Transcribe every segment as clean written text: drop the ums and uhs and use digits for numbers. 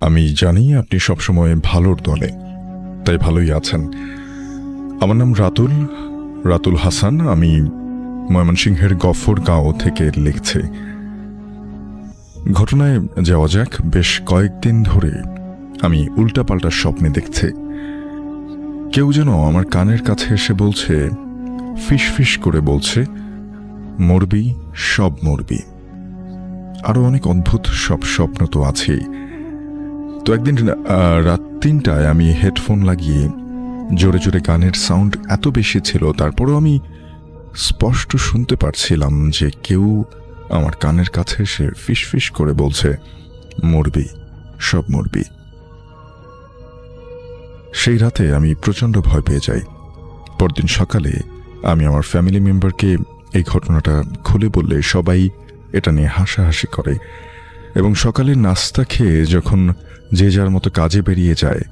আমি জানি আপনি সবসময় ভালোর দলে, তাই ভালোই আছেন। আমার নাম রাতুল হাসান। আমি ময়মনসিংহের গফরগাঁও থেকে লিখছি। ঘটনায় যাওয়া যাক। বেশ কয়েকদিন ধরে আমি উল্টাপাল্টা স্বপ্নে দেখছি। কেউ যেন আমার কানের কাছে এসে বলছে, ফিস ফিস করে বলছে, মরবি, সব মরবি। আরো অনেক অদ্ভুত সব স্বপ্ন তো আছেই। তো একদিন রাত ৩টায় আমি হেডফোন লাগিয়ে জোরে জোরে গানের সাউন্ড এত বেশি ছিল, তারপরও আমি স্পষ্ট শুনতে পারছিলাম যে কেউ আমার কানের কাছে এসে ফিস ফিস করে বলছে, মরবি, সব মরবি। সেই রাতে আমি প্রচণ্ড ভয় পেয়ে যাই। পরদিন সকালে আমি আমার ফ্যামিলি মেম্বারকে এই ঘটনাটা খুলে বললে সবাই এটা নিয়ে হাসাহাসি করে, এবং সকালের নাস্তা খেয়ে যখন যে যার মতো কাজে বেরিয়ে যায়,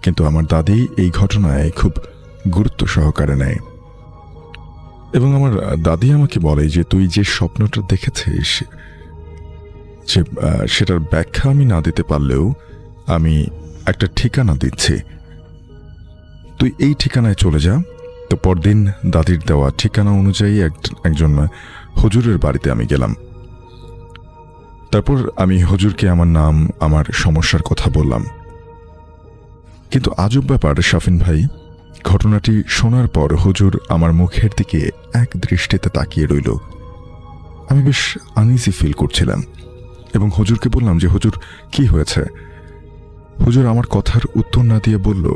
কিন্তু আমার দাদি এই ঘটনায় খুব গুরুত্ব সহকারে নেয়। এবং আমার দাদি আমাকে বলে যে তুই যে স্বপ্নটা দেখেছিস, যে সেটার ব্যাখ্যা আমি না দিতে পারলেও আমি একটা ঠিকানা দিচ্ছি, তুই এই ঠিকানায় চলে যা। তো পরদিন দাদির দেওয়া ঠিকানা অনুযায়ী একজন হুজুরের বাড়িতে আমি গেলাম। তারপর আমি হুজুরকে আমার নাম, আমার সমস্যার কথা বললাম। কিন্তু আজব ব্যাপার শাফিন ভাই, ঘটনাটি শোনার পর হুজুর আমার মুখের দিকে এক দৃষ্টিতে তাকিয়ে রইল। আমি বেশ আনইজি ফিল করছিলাম এবং হুজুরকে বললাম যে হুজুর, কি হয়েছে? হুজুর আমার কথার উত্তর না দিয়ে বলল,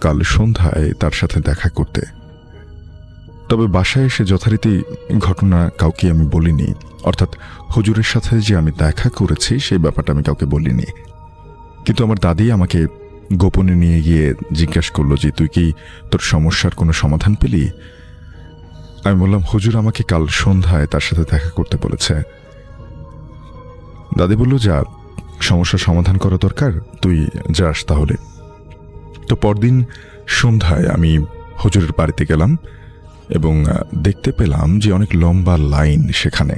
কাল সন্ধ্যায় তার সাথে দেখা করতে। তবে বাসায় এসে যথারীতি ঘটনা কাউকে আমি বলিনি, অর্থাৎ হুজুরের সাথে যে আমি দেখা করেছি সেই ব্যাপারটা আমি কাউকে বলিনি। কিন্তু আমার দাদি আমাকে গোপনে নিয়ে গিয়ে জিজ্ঞাসা করলো যে তুই কি তোর সমস্যার কোনো সমাধান পেলি? আমি বললাম, হুজুর আমাকে কাল সন্ধ্যায় তার সাথে দেখা করতে বলেছে। দাদি বলল, যা, সমস্যার সমাধান করা দরকার, তুই যাস তাহলে। তো পরদিন সন্ধ্যায় আমি হুজুরের বাড়িতে গেলাম এবং দেখতে পেলাম যে অনেক লম্বা লাইন সেখানে।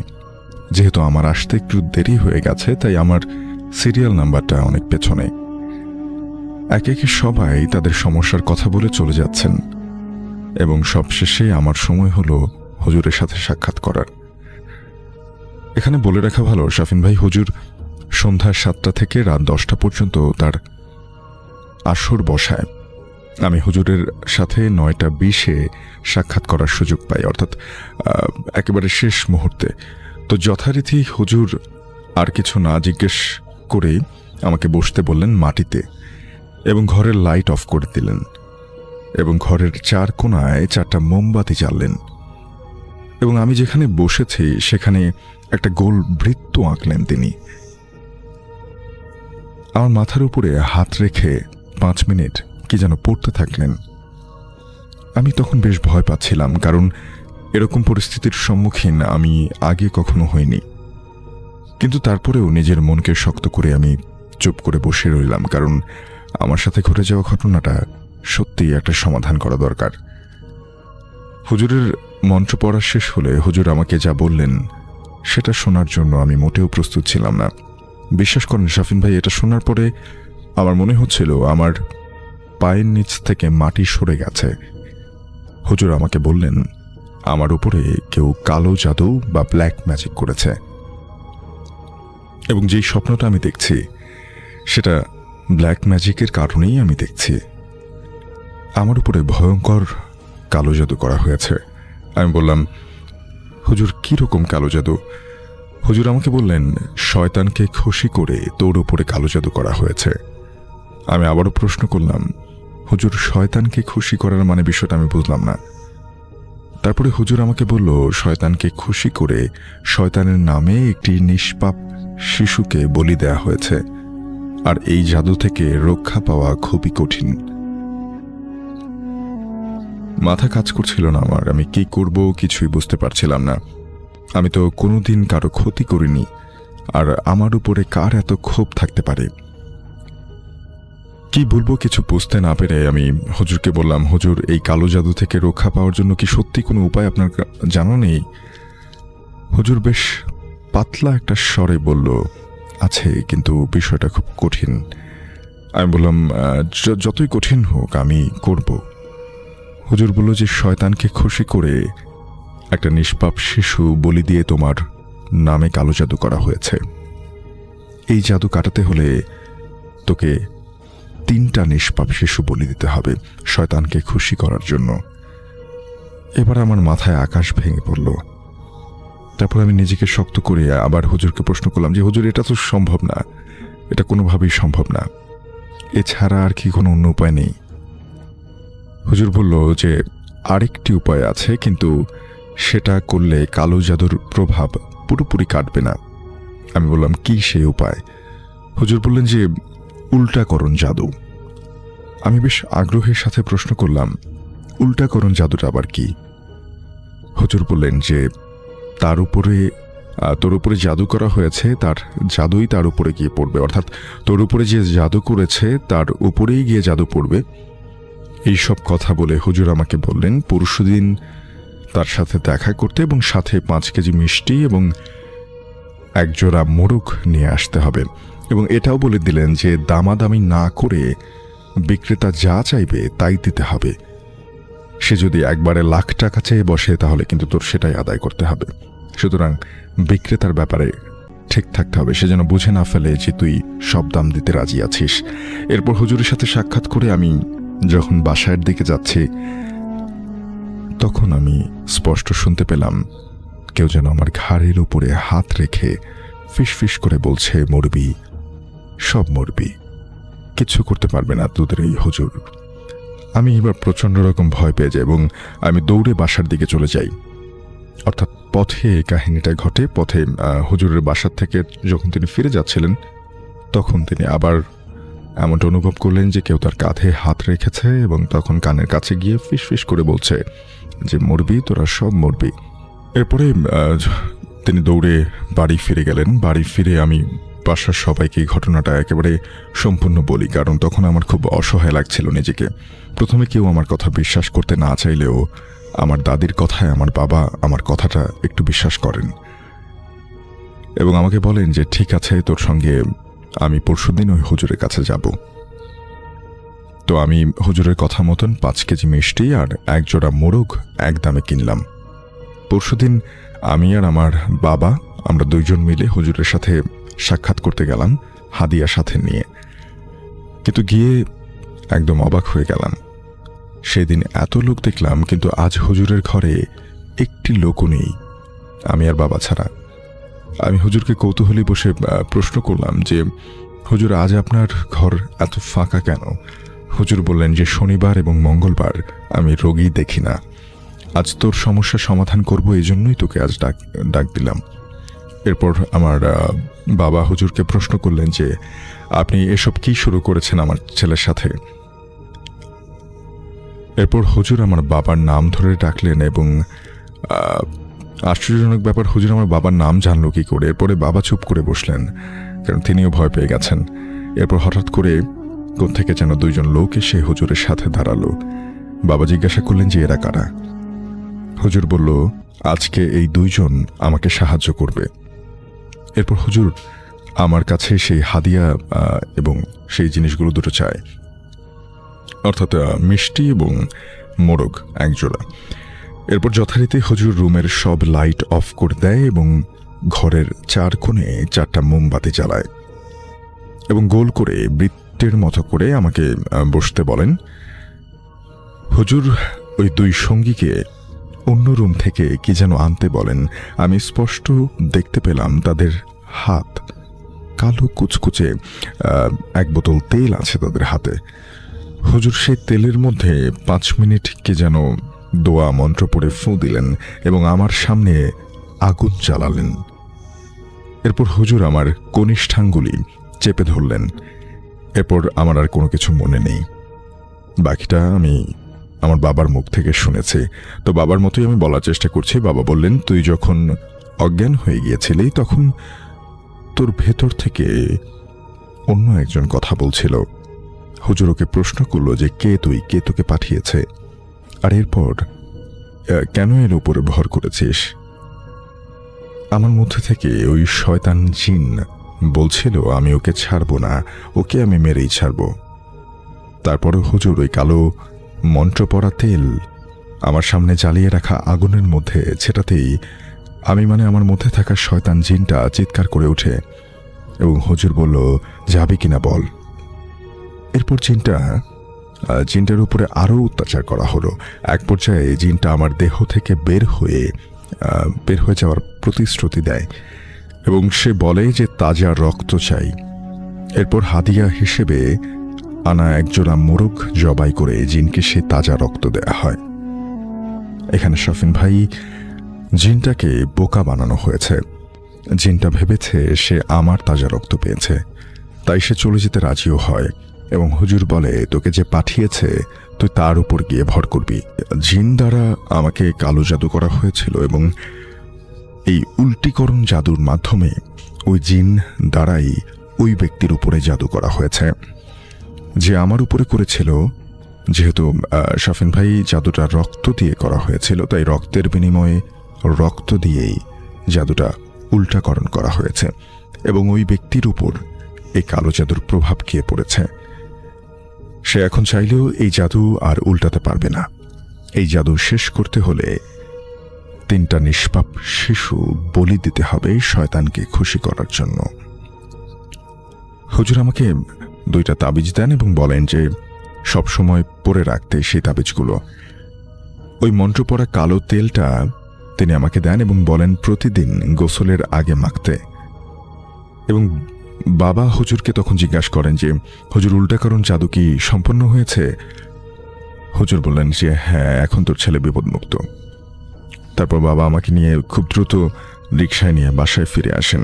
যেহেতু আমার আসতে একটু দেরি হয়ে গেছে, তাই আমার সিরিয়াল নাম্বারটা অনেক পেছনে। একে একে সবাই তাদের সমস্যার কথা বলে চলে যাচ্ছেন এবং সবশেষে আমার সময় হলো হুজুরের সাথে সাক্ষাৎ করার। এখানে বলে রাখা ভালো শাফিন ভাই, হুজুর সন্ধ্যা ৭টা থেকে রাত 10টা পর্যন্ত তার আসর বসায়। আমি হুজুরের সাথে 9টা 20-এ সাক্ষাৎ করার সুযোগ পাই, অর্থাৎ একেবারে শেষ মুহূর্তে। তো যথারীতি হুজুর আর কিছু না জিজ্ঞেস করে আমাকে বসতে বললেন মাটিতে এবং ঘরের লাইট অফ করে দিলেন এবং ঘরের 4 কোণায় 4টা মোমবাতি জ্বাললেন এবং আমি যেখানে বসেছি সেখানে একটা গোল বৃত্ত আঁকলেন তিনি। আমার মাথার উপরে হাত রেখে 5 মিনিট কি যেন পড়তে থাকলেন। আমি তখন বেশ ভয় পাচ্ছিলাম, কারণ এরকম পরিস্থিতির সম্মুখীন আমি আগে কখনো হইনি। কিন্তু তারপরেও নিজের মনকে শক্ত করে আমি চুপ করে বসে রইলাম, কারণ আমার সাথে ঘটে যাওয়া ঘটনাটা সত্যিই একটা সমাধান করা দরকার। হুজুরের মন্ত্র পড়া শেষ হলে হুজুর আমাকে যা বললেন সেটা শোনার জন্য আমি মোটেও প্রস্তুত ছিলাম না। বিশ্বাস করেন শাফিন ভাই, এটা শোনার পরে আমার মনে হচ্ছিল আমার পায়ের নিচ থেকে মাটি সরে গেছে। হুজুর আমাকে বললেন আমার উপরে কেউ কালো জাদু বা ব্ল্যাক ম্যাজিক করেছে এবং যেই স্বপ্নটা আমি দেখছি সেটা ব্ল্যাক ম্যাজিকের কারণেই আমি দেখছি। আমার উপরে ভয়ঙ্কর কালো জাদু করা হয়েছে। আমি বললাম, হুজুর কিরকম কালো জাদু? হুজুর আমাকে বললেন, শয়তানকে খুশি করে তোর উপরে কালো জাদু করা হয়েছে। আমি আবারও প্রশ্ন করলাম, হুজুর শয়তানকে খুশি করার মানে বিষয়টা আমি বুঝলাম না। তারপরে হুজুর আমাকে বলল, শয়তানকে খুশি করে শয়তানের নামে একটি নিষ্পাপ শিশুকে বলি দেয়া হয়েছে, আর এই জাদু থেকে রক্ষা পাওয়া খুবই কঠিন। মাথা কাজ করছিল না আমার, আমি কি করব কিছুই বুঝতে পারছিলাম না। আমি তো কোনোদিন কারো ক্ষতি করিনি, আর আমার উপরে কার এত ক্ষোভ থাকতে পারে? কি বলবো কিছু বুঝতে না পেরে আমি হুজুরকে বললাম, হুজুর এই কালো জাদু থেকে রক্ষা পাওয়ার জন্য কি সত্যি কোনো উপায় আপনার জানা নেই? হুজুর বেশ পাতলা একটা স্বরে বলল, আছে, কিন্তু বিষয়টা খুব কঠিন। আমি বললাম, যতই কঠিন হোক আমি করব। হুজুর বলল যে শয়তানকে খুশি করে একটা নিষ্পাপ শিশু বলি দিয়ে তোমার নামে কালো জাদু করা হয়েছে। এই জাদু কাটাতে হলে তোকে 3টা নিষ্পাপ শিশু বলি দিতে হবে শয়তানকে খুশি করার জন্য। এবার আমার মাথায় আকাশ ভেঙে পড়ল। তারপর আমি নিজেকে শক্ত করে আবার হুজুরকে প্রশ্ন করলাম যে হুজুর, এটা তো সম্ভব না, এটা কোনোভাবেই সম্ভব না, এছাড়া আর কি কোনো অন্য উপায় নেই? হুজুর বলল যে আরেকটি উপায় আছে, কিন্তু সেটা করলে কালো জাদুর প্রভাব পুরোপুরি কাটবে না। আমি বললাম, কি সেই উপায়? হুজুর বললেন যে উল্টাকরণ জাদু। আমি বেশ আগ্রহের সাথে প্রশ্ন করলাম, উল্টাকরণ জাদুটা আবার কি? হুজুর বললেন যে তোর উপরে জাদু করা হয়েছে, তার জাদুই তার উপরে গিয়ে পড়বে, অর্থাৎ তোর উপরে যে জাদু করেছে তার উপরেই গিয়ে জাদু পড়বে। এই সব কথা বলে হুজুর আমাকে বললেন পরশুদিন তার সাথে দেখা করতে এবং সাথে 5 কেজি মিষ্টি এবং 1 জোড়া মোরগ নিয়ে আসতে হবে, এবং এটাও বলে দিলেন যে দামাদামি না করে বিক্রেতা যা চাইবে তাই দিতে হবে। সে যদি একবারে লাখ টাকা চেয়ে বসে তাহলে কিন্তু তোর সেটাই আদায় করতে হবে। সুতরাং বিক্রেতার ব্যাপারে ঠিক থাকতে হবে, সে যেন বুঝে না ফেলে যে তুই সব দাম দিতে রাজি আছিস। এরপর হুজুরের সাথে সাক্ষাৎ করে আমি যখন বাসার দিকে যাচ্ছি তখন আমি স্পষ্ট শুনতে পেলাম কেউ যেন আমার ঘাড়ের উপরে হাত রেখে ফিসফিস করে বলছে, মরবি, সব মরবি, কিচ্ছু করতে পারবে না তোদের এই হুজুর। আমি এবার প্রচণ্ড রকম ভয় পেয়ে যাই এবং আমি দৌড়ে বাসার দিকে চলে যাই। অর্থাৎ পথে এই কাহিনীটা ঘটে। পথে হুজুরের বাসার থেকে যখন তিনি ফিরে যাচ্ছিলেন তখন তিনি আবার এমনটা অনুভব করলেন যে কেউ তার কাঁধে হাত রেখেছে এবং তখন কানের কাছে গিয়ে ফিসফিস করে বলছে যে মরবি, তোরা সব মরবি। এরপরে তিনি দৌড়ে বাড়ি ফিরে গেলেন। বাড়ি ফিরে আমি বাসার সবাইকে এই ঘটনাটা একেবারে সম্পূর্ণ বলি, কারণ তখন আমার খুব অসহায় লাগছিল নিজেকে। প্রথমে কেউ আমার কথা বিশ্বাস করতে না চাইলেও আমার দাদির কথায় আমার বাবা আমার কথাটা একটু বিশ্বাস করেন এবং আমাকে বলেন যে ঠিক আছে, তোর সঙ্গে আমি পরশুদিন ওই হুজুরের কাছে যাব। তো আমি হুজুরের কথা মতন 5 কেজি মিষ্টি আর 1 জোড়া মোরগ এক দামে কিনলাম। পরশুদিন আমি আর আমার বাবা আমরা 2 জন মিলে হুজুরের সাথে সাক্ষাৎ করতে গেলাম হাদিয়া সাথে নিয়ে। কিন্তু গিয়ে একদম অবাক হয়ে গেলাম। সেদিন এত লোক দেখলাম, কিন্তু আজ হুজুরের ঘরে একটি লোকও নেই, আমি আর বাবা ছাড়া। আমি হুজুরকে কৌতূহলী বসে প্রশ্ন করলাম যে হুজুর, আজ আপনার ঘর এত ফাঁকা কেন? হুজুর বললেন যে শনিবার এবং মঙ্গলবার আমি রোগী দেখি না, আজ তোর সমস্যার সমাধান করব, এই জন্যই তোকে আজ ডাক দিলাম। এরপর আমার বাবা হুজুরকে প্রশ্ন করলেন যে আপনি এসব কি শুরু করেছেন আমার ছেলের সাথে? এরপর হুজুর আমার বাবার নাম ধরে ডাকলেন এবং আশ্চর্যজনক ব্যাপার, হুজুর আমার বাবার নাম জানলো কি করে? এরপরে বাবা চুপ করে বসলেন, কারণ তিনিও ভয় পেয়ে গেছেন। এরপর হঠাৎ করে কোত্থেকে যেন 2 জন লোক এসে হুজুরের সাথে দাঁড়ালো। বাবা জিজ্ঞাসা করলেন যে এরা কারা? হুজুর বলল, আজকে এই 2 জন আমাকে সাহায্য করবে। এরপর হুজুর আমার কাছে সেই হাদিয়া এবং সেই জিনিসগুলো দুটো চায়, অর্থাৎ মিষ্টি এবং মোরগ 1 জোড়া। এরপর যথারীতি হুজুর রুমের সব লাইট অফ করে দেয় এবং ঘরের 4 কোণে 4টা মোমবাতি জ্বালায় এবং গোল করে বৃত্তের মতো করে আমাকে বসতে বলেন। হুজুর ওই 2 সঙ্গীকে অন্য রুম থেকে কি যেন আনতে বলেন। আমি স্পষ্ট দেখতে পেলাম তাদের হাত কালো কুচকুচে, 1 বোতল তেল আছে তাদের হাতে। হুজুর সেই তেলের মধ্যে 5 মিনিট কি যেন দোয়া মন্ত্র পড়ে ফু দিলেন এবং আমার সামনে আগুন জ্বালালেন। এরপর হুজুর আমার কনিষ্ঠাঙ্গুলি চেপে ধরলেন। এরপর আমার আর কোনো কিছু মনে নেই, বাকিটা আমি আমার বাবার মুখ থেকে শুনেছি। তো বাবার মতোই আমি বলার চেষ্টা করছি। বাবা বললেন, তুই যখন অজ্ঞান হয়ে গিয়েছিলি তখন তোর ভেতর থেকে অন্য একজন কথা বলছিল। হুজুর ওকে প্রশ্ন করলো যে কে তুই, কে তোকে পাঠিয়েছে, আর এরপর কেন এর উপরে ভর করেছিস? আমার মধ্যে থেকে ওই শয়তান জিন বলছিল আমি ওকে ছাড়বো না, ওকে আমি মেরেই ছাড়বো। তারপরে হুজুর ওই কালো মন্ত্র পড়া তেল আমার সামনে জ্বালিয়ে রাখা আগুনের মধ্যে ছেটাতেই আমার মধ্যে থাকা শয়তান জিনটা চিৎকার করে ওঠে এবং হুজুর বলল, যাবি কিনা বল। এরপর জিনটার উপরে আরও অত্যাচার করা হলো। এক পর্যায়ে জিনটা আমার দেহ থেকে বের হয়ে যাওয়ার প্রতিশ্রুতি দেয় এবং সে বলে যে তাজা রক্ত চাই। এরপর হাদিয়া হিসেবে আনা একজোড়া মোরগ জবাই করে জিনকে সে তাজা রক্ত দেয়া হয়। এখানে শফিন ভাই, জিনটাকে বোকা বানানো হয়েছে। জিনটা ভেবেছে সে আমার তাজা রক্ত পেয়েছে, তাই সে চলে যেতে রাজিও হয় এবং হুজুর বলে, তোকে যে পাঠিয়েছে তুই তার উপর গিয়ে ভর করবি। জিন দ্বারা আমাকে কালো জাদু করা হয়েছিল এবং এই উল্টিকরণ জাদুর মাধ্যমে ওই জিন দ্বারাই ওই ব্যক্তির উপরে জাদু করা হয়েছে যে আমার উপরে করেছিল। যেহেতু শফিন ভাই জাদুটা রক্ত দিয়ে করা হয়েছিল, তাই রক্তের বিনিময়ে রক্ত দিয়েই জাদুটা উল্টাকরণ করা হয়েছে এবং ওই ব্যক্তির উপর এই কালো জাদুর প্রভাব গিয়ে পড়েছে। সে এখন চাইলেও এই জাদু আর উল্টাতে পারবে না। এই জাদু শেষ করতে হলে 3টা নিষ্পাপ শিশু বলি দিতে হবে শয়তানকে খুশি করার জন্য। হুজুর আমাকে 2টা তাবিজ দেন এবং বলেন যে সবসময় পরে রাখতে সেই তাবিজগুলো। ওই মন্ত্র পড়া কালো তেলটা তিনি আমাকে দেন এবং বলেন প্রতিদিন গোসলের আগে মাখতে। এবং বাবা হুজুরকে তখন জিজ্ঞাসা করেন যে হুজুর, উল্টাকরণ জাদু কি সম্পন্ন হয়েছে? হুজুর বললেন যে হ্যাঁ, এখন তোর ছেলে বিপদমুক্ত। তারপর বাবা আমাকে নিয়ে খুব দ্রুত রিকশায় নিয়ে বাসায় ফিরে আসেন,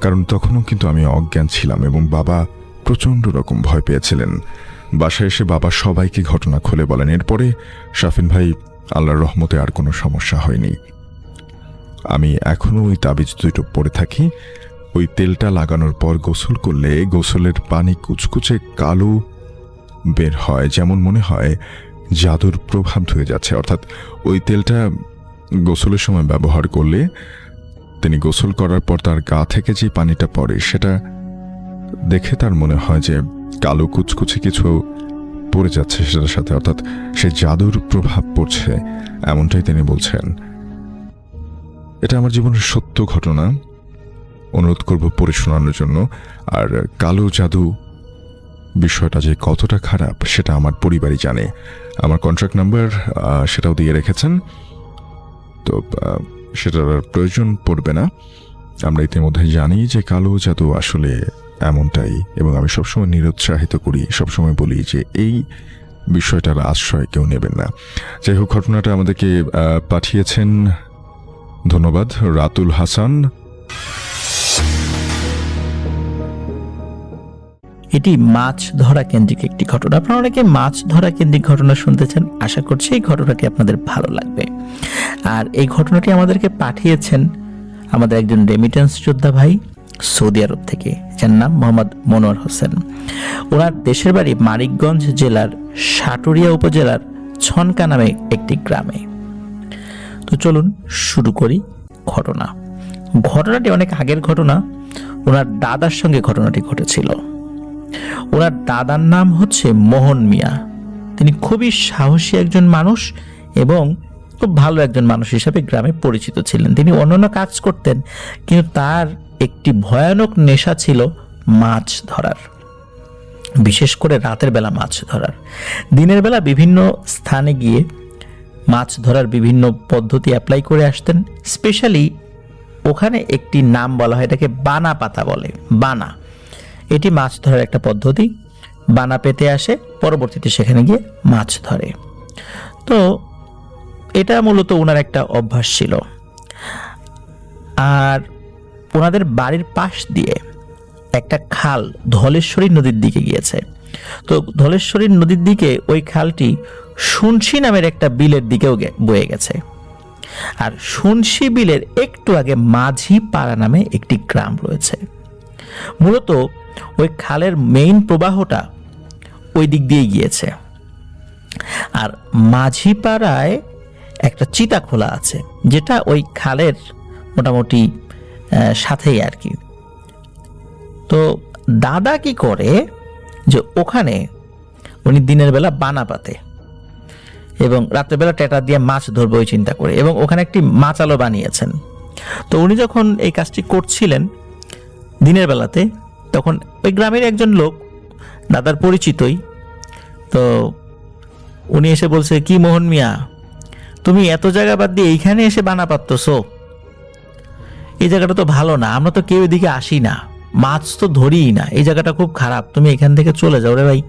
কারণ তখনও কিন্তু আমি অজ্ঞান ছিলাম এবং বাবা প্রচণ্ড রকম ভয় পেয়েছিলেন। বাসায় এসে বাবা সবাইকে ঘটনা খুলে বলেন। এরপরে শফিন ভাই, আল্লাহর রহমতে আর কোনো সমস্যা হয়নি। আমি এখনও ওই তাবিজ 2টো পরে থাকি। ওই তেলটা লাগানোর পর গোসল করলে গোসলের পানি কুচকুচে কালো বের হয়, যেমন মনে হয় জাদুর প্রভাব ধুয়ে যাচ্ছে। অর্থাৎ ওই তেলটা গোসলের সময় ব্যবহার করলে তিনি গোসল করার পর তার গা থেকে যে পানিটা পড়ে সেটা দেখে তার মনে হয় যে কালো কুচকুচে কিছু পড়ে যাচ্ছে সেটার সাথে, অর্থাৎ সে জাদুর প্রভাব পড়ছে, এমনটাই তিনি বলছেন। এটা আমার জীবনের সত্য ঘটনা। অনুরোধ করব পড়ে শোনানোর জন্য। আর কালো জাদু বিষয়টা যে কতটা খারাপ সেটা আমার পরিবারই জানে। আমার কন্ট্রাক্ট নাম্বার সেটাও দিয়ে রেখেছেন, তো সেটার প্রয়োজন পড়বে না। আমরা ইতিমধ্যে জানি যে কালো জাদু আসলে এমনটাই, এবং আমি সবসময় নিরুৎসাহিত করি, সবসময় বলি যে এই বিষয়টার আশ্রয় কেউ নেবেন না। যাই হোক, ঘটনাটা আমাদেরকে পাঠিয়েছেন, ধন্যবাদ, রাতুল হাসান। এটি মাছ ধরা কেন্দ্রিক একটি ঘটনা। আপনারা অনেকে মাছ ধরা কেন্দ্রিক ঘটনা শুনতেছেন, আশা করছি এই ঘটনাটি আপনাদের ভালো লাগবে। আর এই ঘটনাটি আমাদেরকে পাঠিয়েছেন আমাদের একজন রেমিটেন্স যোদ্ধা ভাই সৌদি আরব থেকে, যার নাম মোহাম্মদ মনোয়ার হোসেন। ওনার দেশের বাড়ি মানিকগঞ্জ জেলার সাটুরিয়া উপজেলার ছনকা নামে একটি গ্রামে। তো চলুন শুরু করি ঘটনাটি অনেক আগের ঘটনা। ওনার দাদার সঙ্গে ঘটনাটি ঘটেছিল। ওনার দাদার নাম হচ্ছে মোহন মিয়া। তিনি খুবই সাহসী একজন মানুষ এবং খুব ভালো একজন মানুষ হিসাবে গ্রামে পরিচিত ছিলেন। তিনি অন্যান্য কাজ করতেন, কিন্তু তার একটি ভয়ানক নেশা ছিল মাছ ধরার, বিশেষ করে রাতের বেলা মাছ ধরার। দিনের বেলা বিভিন্ন স্থানে গিয়ে মাছ ধরার বিভিন্ন পদ্ধতি অ্যাপ্লাই করে আসতেন। স্পেশালি ওখানে একটি নাম বলা হয়, এটাকে বানা পাতা বলে। বানা, এটি মাছ ধরার একটা পদ্ধতি। বানা পেতে আসে, পরবর্তীতে সেখানে গিয়ে মাছ ধরে। তো এটা মূলত ওনার একটা অভ্যাস ছিল। আর ওনাদের বাড়ির পাশ দিয়ে একটা খাল ধলেশ্বরী নদীর দিকে গিয়েছে। তো ধলেশ্বরী নদীর দিকে ওই খালটি সুনসি নামের একটা বিলের দিকেও বয়ে গেছে। আর সুনসি বিলের একটু আগে মাঝি পাড়া নামে একটি গ্রাম রয়েছে। মূলত ওই খালের মেইন প্রবাহটা ওই দিক দিয়ে গিয়েছে। আর মাঝি পাড়ায় একটা চিতা খোলা আছে, যেটা ওই খালের মোটামুটি সাথেই আর কি। তো দাদা কি করে যে ওখানে উনি দিনের বেলা বানা পাতে এবং রাত্রেবেলা টেটা দিয়ে মাছ ধরবে ওই চিন্তা করে, এবং ওখানে একটি মাচালও বানিয়েছেন। তো উনি যখন এই কাজটি করছিলেন দিনের বেলাতে, তখন ওই গ্রামের একজন লোক দাদার পরিচিতই, তো উনি এসে বলছে, কি মোহন মিয়া, তুমি এত জায়গা বাদ দিয়ে এইখানে এসে বানা পাততেছো? এই জায়গাটা তো ভালো না, আমরা তো কেউ এদিকে আসি না, মাছ তো ধরিই না, এই জায়গাটা খুব খারাপ, তুমি এখান থেকে চলে যাও রে ভাই,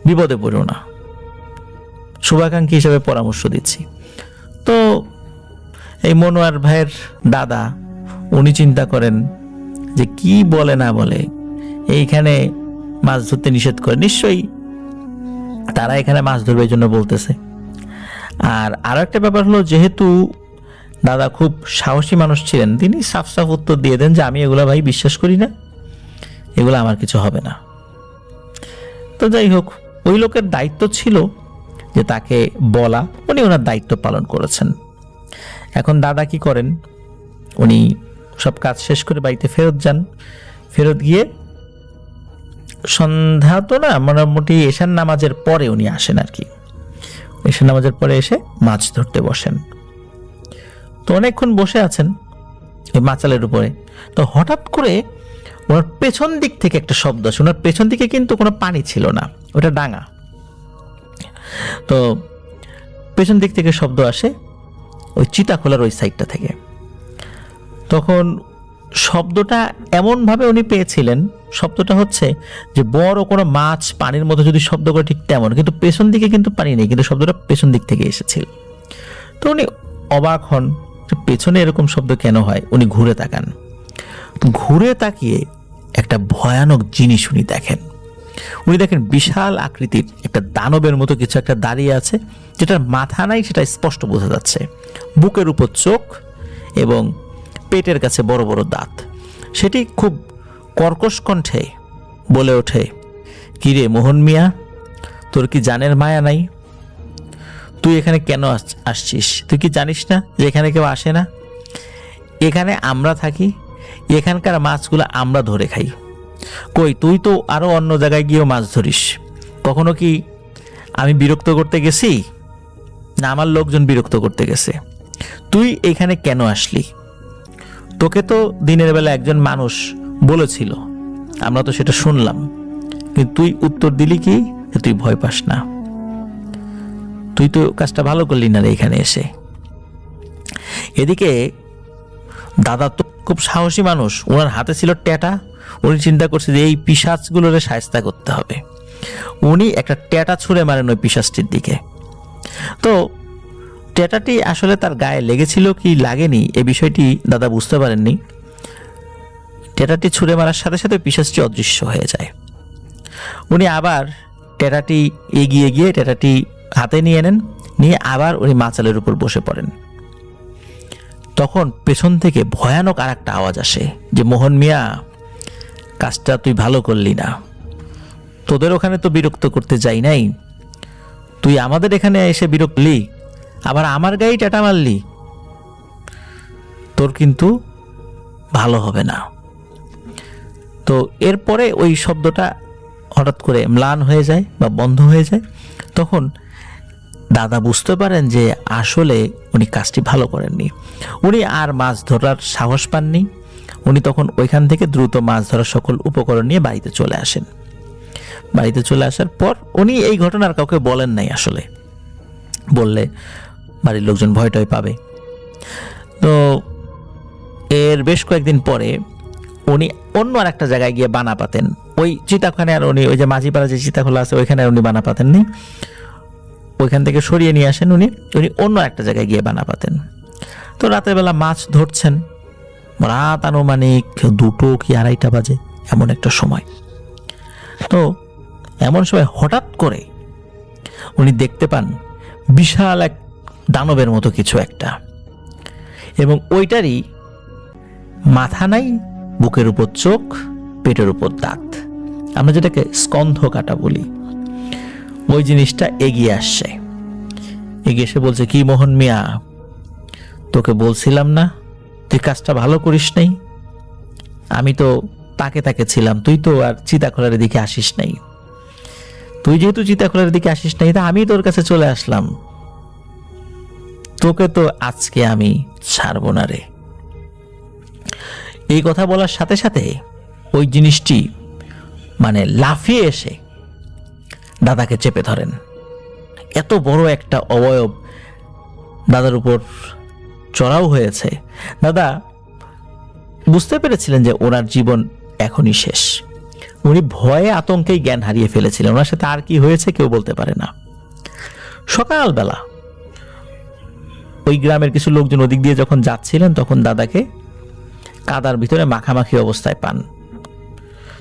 বিপদে পড়ো না, শুভাকাঙ্ক্ষী হিসেবে পরামর্শ দিচ্ছি। তো এই মনোয়ার ভাইয়ের দাদা উনি চিন্তা করেন যে কি বলে না বলে, এইখানে মাছ ধরতে নিষেধ করে, নিশ্চয়ই তারা এখানে মাছ ধরবে এই জন্য বলতেছে। আর আরো একটা ব্যাপার হলো, যেহেতু দাদা খুব সাহসী মানুষ ছিলেন, তিনি সাফ সাফ উত্তর দিয়ে দেন যে আমি এগুলা ভাই বিশ্বাস করি না, এগুলো আমার কিছু হবে না। তো যাই হোক, ওই লোকের দায়িত্ব ছিল যে তাকে বলা, উনি ওনার দায়িত্ব পালন করেছেন। এখন দাদা কি করেন, উনি সব কাজ শেষ করে বাড়িতে ফেরত যান। ফেরত গিয়ে সন্ধ্যা তো না, মোটামুটি এশার নামাজের পরে উনি আসেন আর কি। এশার নামাজের পরে এসে মাছ ধরতে বসেন। তো অনেকক্ষণ বসে আছেন ওই মাচালের উপরে। তো হঠাৎ করে ওনার পেছন দিক থেকে একটা শব্দ আসে। ওনার পেছন দিকে কিন্তু কোনো পানি ছিল না, ওটা ডাঙা। তো পেছন দিক থেকে শব্দ আসে ওই চিতাখোলার ওই সাইডটা থেকে। তখন শব্দটা এমনভাবে উনি পেয়েছিলেন, শব্দটা হচ্ছে যে বড় কোনো মাছ পানির মধ্যে যদি শব্দ করে ঠিক তেমন, কিন্তু পেছন দিকে কিন্তু পানি নেই, কিন্তু শব্দটা পেছন দিক থেকে এসেছিল। তো উনি অবাক হন যে পেছনে এরকম শব্দ কেন হয়। উনি ঘুরে তাকান, ঘুরে তাকিয়ে একটা ভয়ানক জিনিস উনি দেখেন। উনি দেখেন বিশাল আকৃতির একটা দানবের মতো কিছু একটা দাঁড়িয়ে আছে, যেটার মাথা নাই সেটা স্পষ্ট বোঝা যাচ্ছে, বুকের উপর চোখ এবং পেটের কাছে বড় বড় দাঁত। সেটি খুব কর্কশ কণ্ঠে বলে ওঠে, কিরে মোহন মিয়া, তোর কি জানের মায়া নাই? তুই এখানে কেন আসছিস? তুই কি জানিস না যে এখানে কেউ আসে না? এখানে আমরা থাকি, এখানকার মাছগুলো আমরা ধরে খাই। কই, তুই তো আরো অন্য জায়গায় গিয়েও মাছ ধরিস, কখনো কি আমি বিরক্ত করতে গেছি? না আমার লোকজন বিরক্ত করতে গেছে? তুই এখানে কেন আসলি? তোকে তো দিনের বেলা একজন মানুষ বলেছিল, আমরা তো সেটা শুনলাম, কিন্তু তুই উত্তর দিলি কি তুই ভয় পাস না? তুই তো কাজটা ভালো করলি না রে এখানে এসে। এদিকে দাদা তো খুব সাহসী মানুষ, ওনার হাতে ছিল ট্যাটা। উনি চিন্তা করছে যে এই পিশাচগুলোর শায়েস্তা করতে হবে। উনি একটা ট্যাটা ছুঁড়ে মারেন ওই পিশাচটির দিকে। তো ট্যাটাটি আসলে তার গায়ে লেগেছিল কি লাগেনি এ বিষয়টি দাদা বুঝতে পারেননি। ট্যাটাটি ছুঁড়ে মারার সাথে সাথে পিশাচটি অদৃশ্য হয়ে যায়। উনি আবার ট্যাটাটি এগিয়ে গিয়ে ট্যাটাটি হাতে নিয়ে নেন, নিয়ে আবার উনি মাচালের উপর বসে পড়েন। তখন পেছন থেকে ভয়ানক আর একটা আওয়াজ আসে যে, মোহন মিয়া, কাজটা তুই ভালো করলি না, তোদের ওখানে তো বিরক্ত করতে যাই নাই, তুই আমাদের এখানে এসে বিরক্তলি, আবার আমার গায়ে টাটা মারলি, তোর কিন্তু ভালো হবে না। তো এরপরে ওই শব্দটা হঠাৎ করে ম্লান হয়ে যায় বা বন্ধ হয়ে যায়। তখন দাদা বুঝতে পারেন যে আসলে উনি কাজটি ভালো করেননি। উনি আর মাছ ধরার সাহস পাননি। উনি তখন ওইখান থেকে দ্রুত মাছ ধরার সকল উপকরণ নিয়ে বাড়িতে চলে আসেন। বাড়িতে চলে আসার পর উনি এই ঘটনার কাউকে বলেন নাই, আসলে বললে বাড়ির লোকজন ভয় টয় পাবে। তো এর বেশ কয়েকদিন পরে উনি অন্য আর একটা জায়গায় গিয়ে বানা পাতেন। ওই চিতাখানে আর উনি ওই যে মাঝিপাড়া যে চিতাখোলা আছে ওইখানে আর উনি বানা পাতেননি, ওইখান থেকে সরিয়ে নিয়ে আসেন। উনি অন্য একটা জায়গায় গিয়ে বানা পাতেন। তো রাতের বেলা মাছ ধরছেন, রাত আনুমানিক 2টো কি 2:30 বাজে এমন একটা সময়। তো এমন সময় হঠাৎ করে উনি দেখতে পান বিশাল এক দানবের মতো কিছু একটা, এবং ওইটারই মাথা নাই, বুকের উপর চোখ, পেটের উপর দাঁত, আমরা যেটাকে স্কন্ধ কাটা বলি। ওই জিনিসটা এগিয়ে আসছে, এগিয়ে এসে বলছে, কি মোহন মিয়া, তোকে বলছিলাম না তুই কাজটা ভালো করিস নাই? আমি তো তাকে তাকে ছিলাম, তুই তো আর চিতাখোলার দিকে আসিস নাই, তুই যেহেতু চিতাখোলার দিকে আসিস নাই তা আমি তোর কাছে চলে আসলাম, তোকে তো আজকে আমি ছাড়বো না রে। এই কথা বলার সাথে সাথে ওই জিনিসটি মানে লাফিয়ে এসে দাদাকে চেপে ধরেন। এত বড় একটা অবয়ব দাদার উপর চড়াও হয়েছে। দাদা বুঝতে পেরেছিলেন যে ওনার জীবন এখনই শেষ। উনি ভয়ে আতঙ্কেই জ্ঞান হারিয়ে ফেলেছিলেন। ওনার সাথে আর কি হয়েছে কেউ বলতে পারে না। সকালবেলা ওই গ্রামের কিছু লোকজন ওদিক দিয়ে যখন যাচ্ছিলেন তখন দাদাকে কাদার ভিতরে মাখামাখি অবস্থায় পান।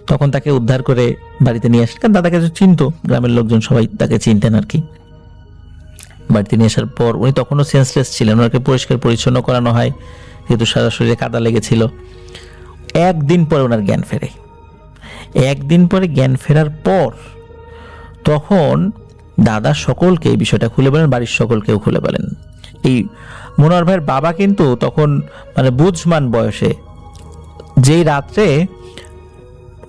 তখন তাকে উদ্ধার করে বাড়িতে নিয়ে আসেন, কারণ দাদাকে চিনত, গ্রামের লোকজন সবাই তাকে চিনতেন আর কি। বাড়িতে নিয়ে আসার পর উনি তখনও সেন্সলেস ছিলেন। ওনাকে পরিষ্কার পরিচ্ছন্ন করানো হয়, যেহেতু সারা শরীরে কাদা লেগেছিল। একদিন পরে ওনার জ্ঞান ফেরে। একদিন পরে জ্ঞান ফেরার পর তখন দাদা সকলকে এই বিষয়টা খুলে বলেন, বাড়ির সকলকেও খুলে বলেন। এই মনোয়ার ভাইয়ের বাবা কিন্তু তখন মানে বুঝমান বয়সে, যেই রাত্রে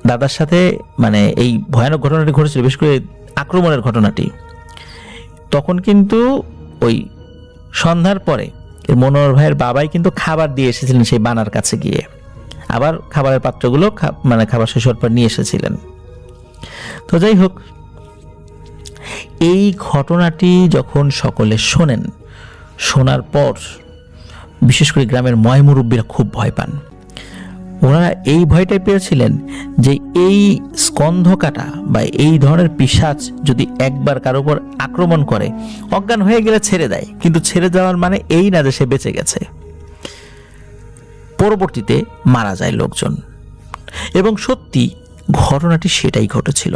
দাদার সাথে মানে এই ভয়ানক ঘটনাটি ঘটেছিল, বিশেষ করে আক্রমণের ঘটনাটি, তখন কিন্তু ওই সন্ধ্যার পরে মনোয়ার ভাইয়ের বাবাই কিন্তু খাবার দিয়ে এসেছিলেন সেই বানার কাছে গিয়ে। আবার খাবারের পাত্রগুলো মানে খাবার শেষ হওয়ার পর নিয়ে এসেছিলেন। তো যাই হোক, এই ঘটনাটি যখন সকলে শোনেন, শোনার পর বিশেষ করে গ্রামের ময়মুরব্বীরা খুব ভয় পান। ওনারা এই ভয়টাই পেয়েছিলেন যে এই স্কন্ধ কাটা বা এই ধরনের পিশাচ যদি একবার কারো উপর আক্রমণ করে, অজ্ঞান হয়ে গেলে ছেড়ে দেয়, কিন্তু ছেড়ে যাওয়ার মানে এই না যে সে বেঁচে গেছে। পরবর্তীতে মারা যায় লোকজন। এবং সত্যি ঘটনাটি সেটাই ঘটেছিল।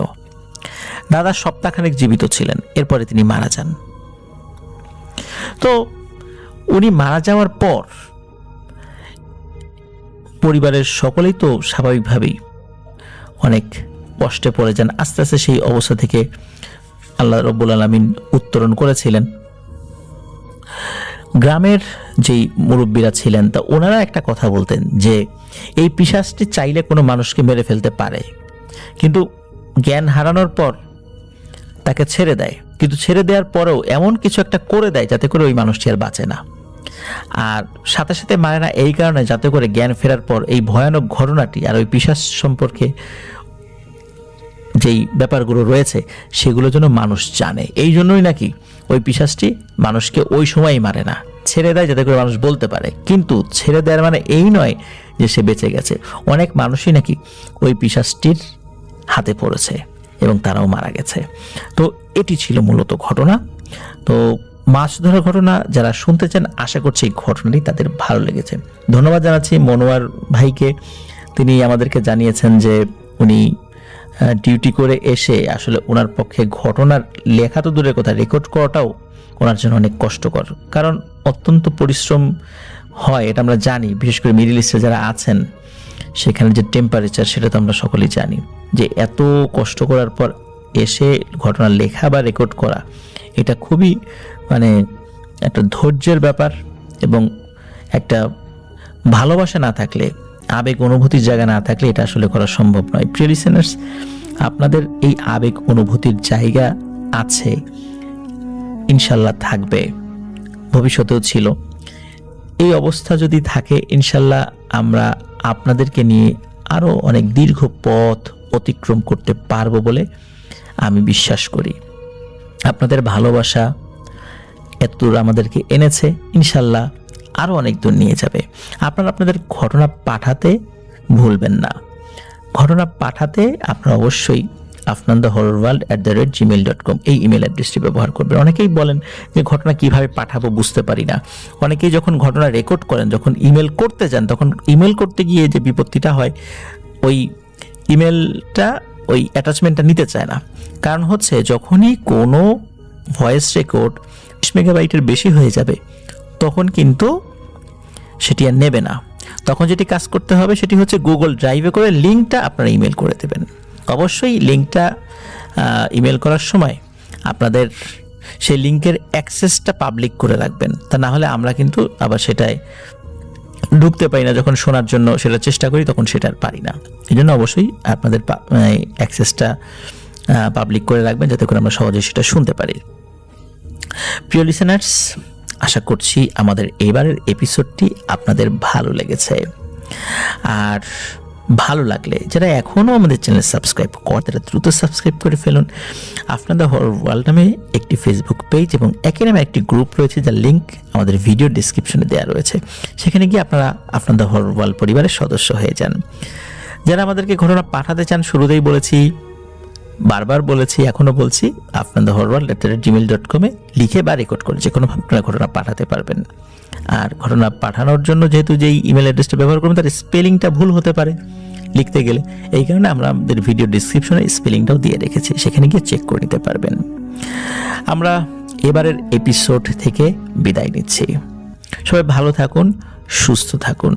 দাদা সপ্তাহখানেক জীবিত ছিলেন, এরপরে তিনি মারা যান। তো উনি মারা যাওয়ার পর পরিবারের সকলেই তো স্বাভাবিকভাবেই অনেক কষ্টে পড়ে যান। আস্তে আস্তে সেই অবস্থা থেকে আল্লাহ রব্বুল আলামিন উত্তরণ করেছিলেন। গ্রামের যেই মুরব্বীরা ছিলেন তা ওনারা একটা কথা বলতেন যে এই পিশাচটি চাইলে কোনো মানুষকে মেরে ফেলতে পারে, কিন্তু জ্ঞান হারানোর পর তাকে ছেড়ে দেয়, কিন্তু ছেড়ে দেওয়ার পরেও এমন কিছু একটা করে দেয় যাতে করে ওই মানুষটি আর বাঁচে না। আর সাথে সাথে মারে না এই কারণে যাতে করে জ্ঞান ফেরার পর এই ভয়ানক ঘটনাটি আর ওই পিশাচ সম্পর্কে যেই ব্যাপারগুলো রয়েছে সেগুলো যেন মানুষ জানে। এই জন্যই নাকি ওই পিশাচটি মানুষকে ওই সময়ই মারে না, ছেড়ে দেয় যাতে করে মানুষ বলতে পারে। কিন্তু ছেড়ে দেওয়ার মানে এই নয় যে সে বেঁচে গেছে। অনেক মানুষই নাকি ওই পিশাচটির হাতে পড়েছে এবং তারাও মারা গেছে। তো এটি ছিল মূলত ঘটনা। তো মাছ ধরার ঘটনা যারা শুনতে চান, আশা করছি এই ঘটনাটি তাদের ভালো লেগেছে। ধন্যবাদ জানাচ্ছি মনোয়ার ভাইকে। তিনি আমাদেরকে জানিয়েছেন যে উনি ডিউটি করে এসে আসলে ওনার পক্ষে ঘটনার লেখা তো দূরের কথা, রেকর্ড করাটাও ওনার জন্য অনেক কষ্টকর, কারণ অত্যন্ত পরিশ্রম হয়, এটা আমরা জানি। বিশেষ করে মিডল ইস্টে যারা আছেন সেখানে যে টেম্পারেচার, সেটা তো আমরা সকলেই জানি, যে এত কষ্ট করার পর এসে ঘটনা লেখা বা রেকর্ড করা এটা খুবই মানে একটা ধৈর্যের ব্যাপার। এবং একটা ভালোবাসা না থাকলে, আবেগ অনুভূতির জায়গা না থাকলে এটা আসলে করা সম্ভব নয়। প্রিয় লিসেনার্স, আপনাদের এই আবেগ অনুভূতির জায়গা আছে, ইনশাল্লাহ থাকবে, ভবিষ্যতেও ছিল। এই অবস্থা যদি থাকে ইনশাল্লাহ আমরা আপনাদেরকে নিয়ে আরও অনেক দীর্ঘ পথ অতিক্রম করতে পারবো বলে আমি বিশ্বাস করি। আপনাদের ভালোবাসা এতদূর আমাদেরকে এনেছে, ইনশাল্লাহ আরও অনেক দূর নিয়ে যাবে। আপনারা আপনাদের ঘটনা পাঠাতে ভুলবেন না। ঘটনা পাঠাতে আপনারা অবশ্যই afnanthehorrorworld@gmail.com এই ইমেল অ্যাড্রেসটি ব্যবহার করবেন। অনেকেই বলেন যে ঘটনা কিভাবে পাঠাবো বুঝতে পারি না। অনেকেই যখন ঘটনা রেকর্ড করেন, যখন ইমেল করতে যান, তখন ইমেল করতে গিয়ে যে বিপত্তিটা হয়, ওই ইমেলটা ওই অ্যাটাচমেন্টটা নিতে চায় না। কারণ হচ্ছে যখনই কোনো ভয়েস রেকর্ড 20 মেগাবাইটের বেশি হয়ে যাবে তখন কিন্তু সেটি আর নেবে না। তখন যেটি কাজ করতে হবে সেটি হচ্ছে গুগল ড্রাইভে করে লিঙ্কটা আপনারা ইমেল করে দেবেন। অবশ্যই লিঙ্কটা ইমেল করার সময় আপনাদের সেই লিঙ্কের অ্যাক্সেসটা পাবলিক করে রাখবেন, তা না হলে আমরা কিন্তু আবার সেটায় ঢুকতে পারি না, যখন শোনার জন্য সেটা চেষ্টা করি তখন সেটা আর পারি না। এই জন্য অবশ্যই আপনাদের অ্যাক্সেসটা পাবলিক করে রাখবেন, যাতে করে আমরা সহজে সেটা শুনতে পারি। প্রিয় লিসেনার্স, আশা করছি আমাদের এবারের এপিসোডটি আপনাদের ভালো লেগেছে। আর ভালো লাগলে যারা এখনও আমাদের চ্যানেল সাবস্ক্রাইব করে তারা দ্রুত সাবস্ক্রাইব করে ফেলুন। আপনাদের হরর ওয়ার্ল্ড নামে একটি ফেসবুক পেজ এবং একই নামে একটি গ্রুপ রয়েছে, যার লিঙ্ক আমাদের ভিডিও ডিসক্রিপশনে দেওয়া রয়েছে। সেখানে গিয়ে আপনারা আপনাদের হরর ওয়ার্ল্ড পরিবারের সদস্য হয়ে যান। যারা আমাদেরকে ঘটনা পাঠাতে চান, শুরুতেই বলেছি, বারবার বলেছি, এখনও বলছি, আপনাদের horrorworld@gmail.com লিখে বা রেকর্ড করে যে কোনোভাবে আপনারা ঘটনা পাঠাতে পারবেন। আর ঘটনা পাঠানোর জন্য যেহেতু যেই ইমেল অ্যাড্রেসটা ব্যবহার করবেন তার স্পেলিংটা ভুল হতে পারে লিখতে গেলে, এই কারণে আমরা আমাদের ভিডিও ডিসক্রিপশনে স্পেলিংটাও দিয়ে রেখেছি, সেখানে গিয়ে চেক করে নিতে পারবেন। আমরা এবারের এপিসোড থেকে বিদায় নিচ্ছি। সবাই ভালো থাকুন, সুস্থ থাকুন।